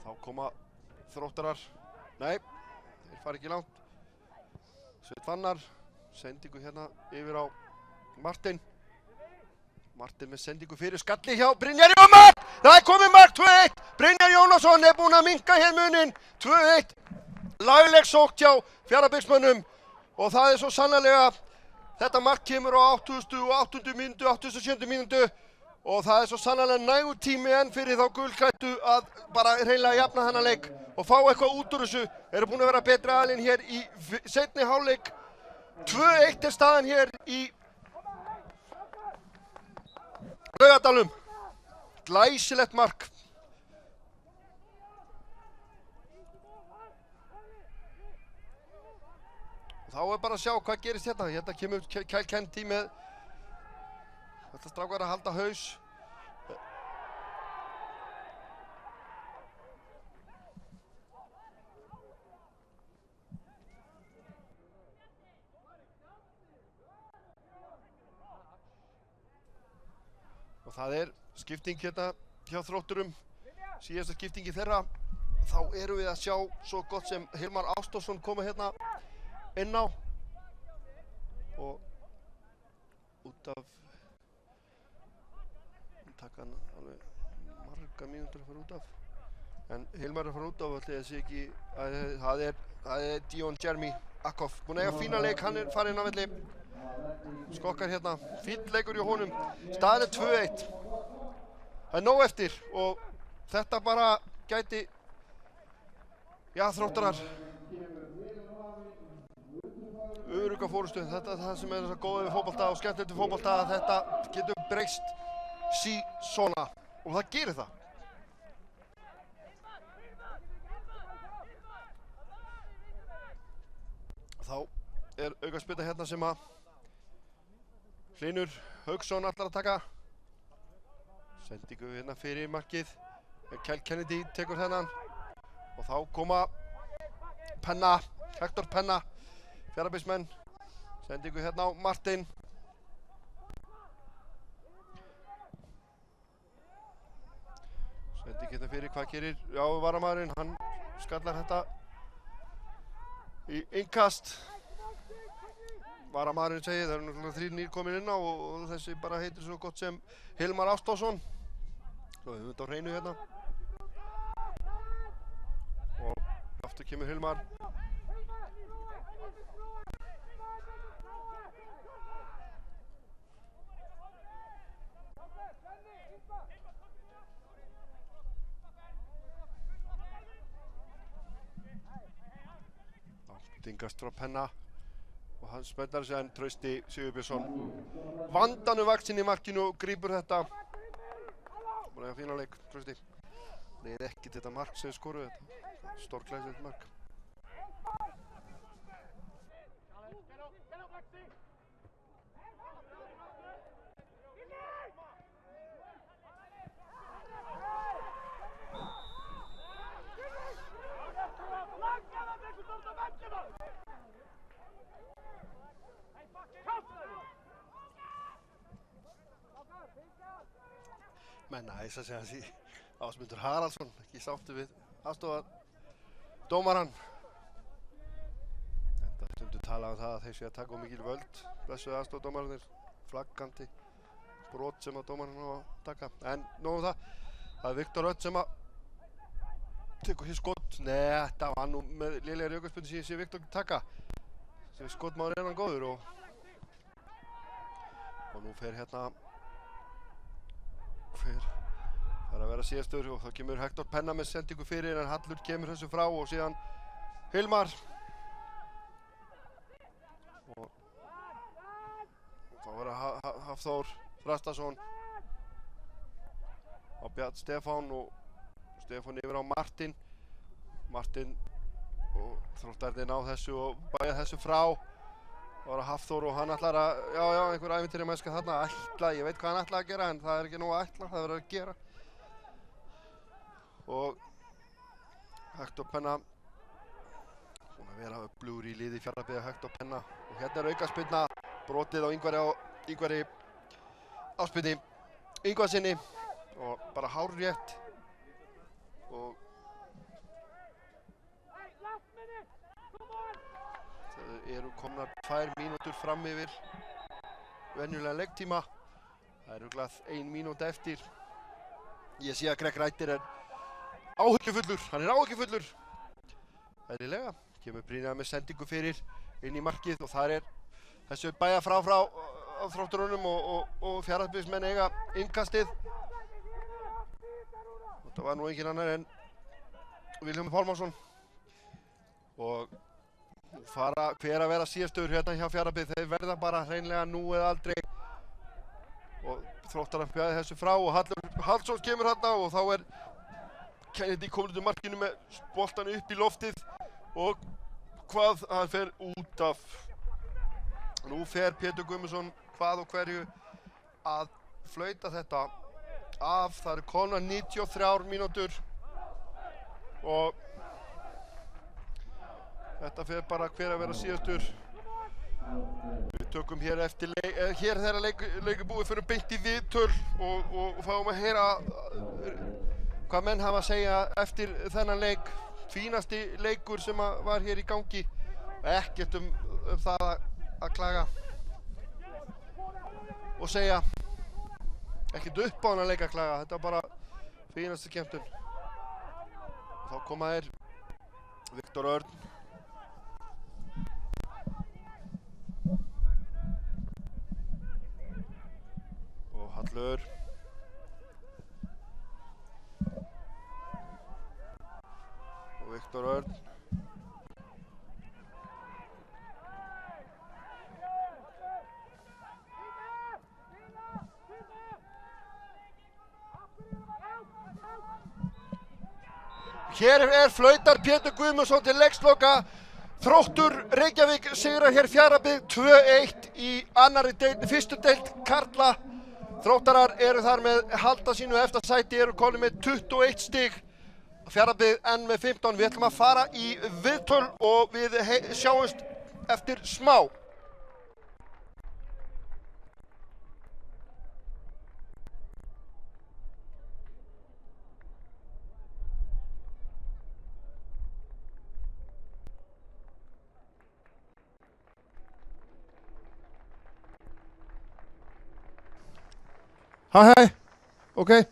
Þá koma Þróttarar. Nei, þeir fara ekki langt. Sveinn Fannar, sendingu hérna yfir á Martin. Martin með sendingu fyrir skalli hjá Brynjari og mark! Það komið mark 2-1. Brynjar Jónasson búinn að minnka hér munin. 2-1. Lagleg sókn hjá Fjarðabyggðarmönnum og það svo sannarlega Þetta mark kemur á 88. mínútu, 87. mínútu og það svo sannarlega nægur tími enn fyrir þá gulklæddu að bara hreinlega jafna þennan leik og fá eitthvað út úr þessu. Eru búin að vera betri aðilinn hér í seinni hálfleik. 2-1 staðan hér í Laugardalnum. Glæsilegt mark. Þá bara að sjá hvað gerist hérna. Hérna kemur Kyle Kennedy með þetta strákar að halda haus. Og það skipting hérna hjá Þrótturum. Síðasta skiptingi þeirra. Þá erum við að sjá svo gott sem Hilmar Ástórsson koma hérna inn á og út af taka hann alveg marga mínútur að fara út af en Hilmar að fara út af ætli þessi ekki að það er Dion Jeremy Akhoff búinn að eiga fína leik, hann farinn á velli skokkar hérna, fín leikur hjá honum staðan 2-1 það nóg eftir og þetta bara gæti Þróttarar örugga fórustu, þetta er það sem er góð við fótbolta og skemmtilegt við fótbolta að þetta getur breyst svona og það gerir það. Þá aukaspyrna hérna sem að Hlynur Hauksson ætlar að taka. Sendingu hérna fyrir markið. Kyle Kennedy tekur þennan og þá koma Hector Penna Fjarðabyggðsmenn, sendingu hérna á Martin. Sendingu hérna fyrir, hvað gerir? Já, varamaðurinn, hann skallar þetta í innkast. Varamaðurinn segir, það eru náttúrulega 3 nýr komin inn á og þessi bara heitir svo gott sem Hilmar Ástórsson. Svo við þetta á hreinu hérna. Og aftur kemur Hilmar. Dingast frá Penna og hann spennar sig en Trausti Sigurbjörnsson vandanum vaxinn í markinu og grípur þetta búin að eiga fína leik Trausti leiði ekki þetta mark sem skoruðu þetta stórglæsilegt mark menn næs að segja því Ásmundur Haraldsson ekki sáttu við aðstofardómarann þetta stundu talað það að þeir séu að taka mikil völd blessuðu aðstofardómararnir flaggandi brot sem að dómarinn á að taka en nóg það er Viktor Öll sem að tekur hér skot þetta var nú með lélega aukaspyrnu sem ég sé Viktor taka sem skotmaður hann góður og nú fer hérna það að vera síðastur og þá kemur Hector Penna með sendingu fyrir en Hallur kemur þessu frá og síðan Hilmar og þá verður Hafþór Þrastason á Bjarn Stefán og Stefán yfir á Martin og Þróttarnir ná þessu og bæja þessu frá það var Hafþór og hann ætlar að einhver ævintýri mennska þarna ég veit hvað hann ætlar að gera en það er ekki nóg að ætla, það verður að gera og Hector Penna búinn að vera öflugur í liði Fjarðabyggðar Hector Penna og hérna aukaspyrna brotið á Ingvari Ásbyrni Ingvarsinni og bara hárrétt og eru komnar 2 mínútur fram yfir venjulega leiktíma. Það er örugglega 1 mínúta eftir. Ég sé að Greg Reiter áhyggjufullur, hann áhyggjufullur. Eðlilega, kemur Brynjar með sendingu fyrir inn í markið og það þessu bæja frá Þrótturunum og Fjarðabyggðismenn eiga innkastið. Þetta var nú engin annar en Vilhjálmur Pálmason. Og fara hver að vera síðastur hérna hjá Fjarðabyggð. Þeir verða bara hreinlega nú eða aldrei. Og Þróttarar bjarði þessu frá og Hallur Hallsson kemur hérna og þá er Kennedy komin út úr markinu með boltan upp í loftið og hvað hann fer út af. Nú fer Pétur Guðmundsson hvað og hverju að flauta þetta af. Það eru komnar 93 mínútur og þetta fer bara hver að vera síðastur. Við tökum hér eftir hér þegar leikur búið fyrir beint í viðtöl og fáum að heyra hvað menn hafa að segja eftir þennan leik. Fínasti leikur sem var hér í gangi. Ekkert um það að klaga og segja ekkert upp á hann að leika að klaga. Þetta var bara fínasti skemmtun. Þá koma þeir Viktor Örn og Hallur og Viktor Örn. Hér flautar Pétur Guðmundsson til leiksloka. Þróttur Reykjavík sigrar hér Fjarðabyggð 2-1 í fyrstu deild karla. Þróttarar eru þar með halda sínu efsta sæti, eru konur með 21 stig. Fjarðabyggð enn með 15. Við ætlum að fara í viðtöl og við sjáumst eftir smá. Hej, okay.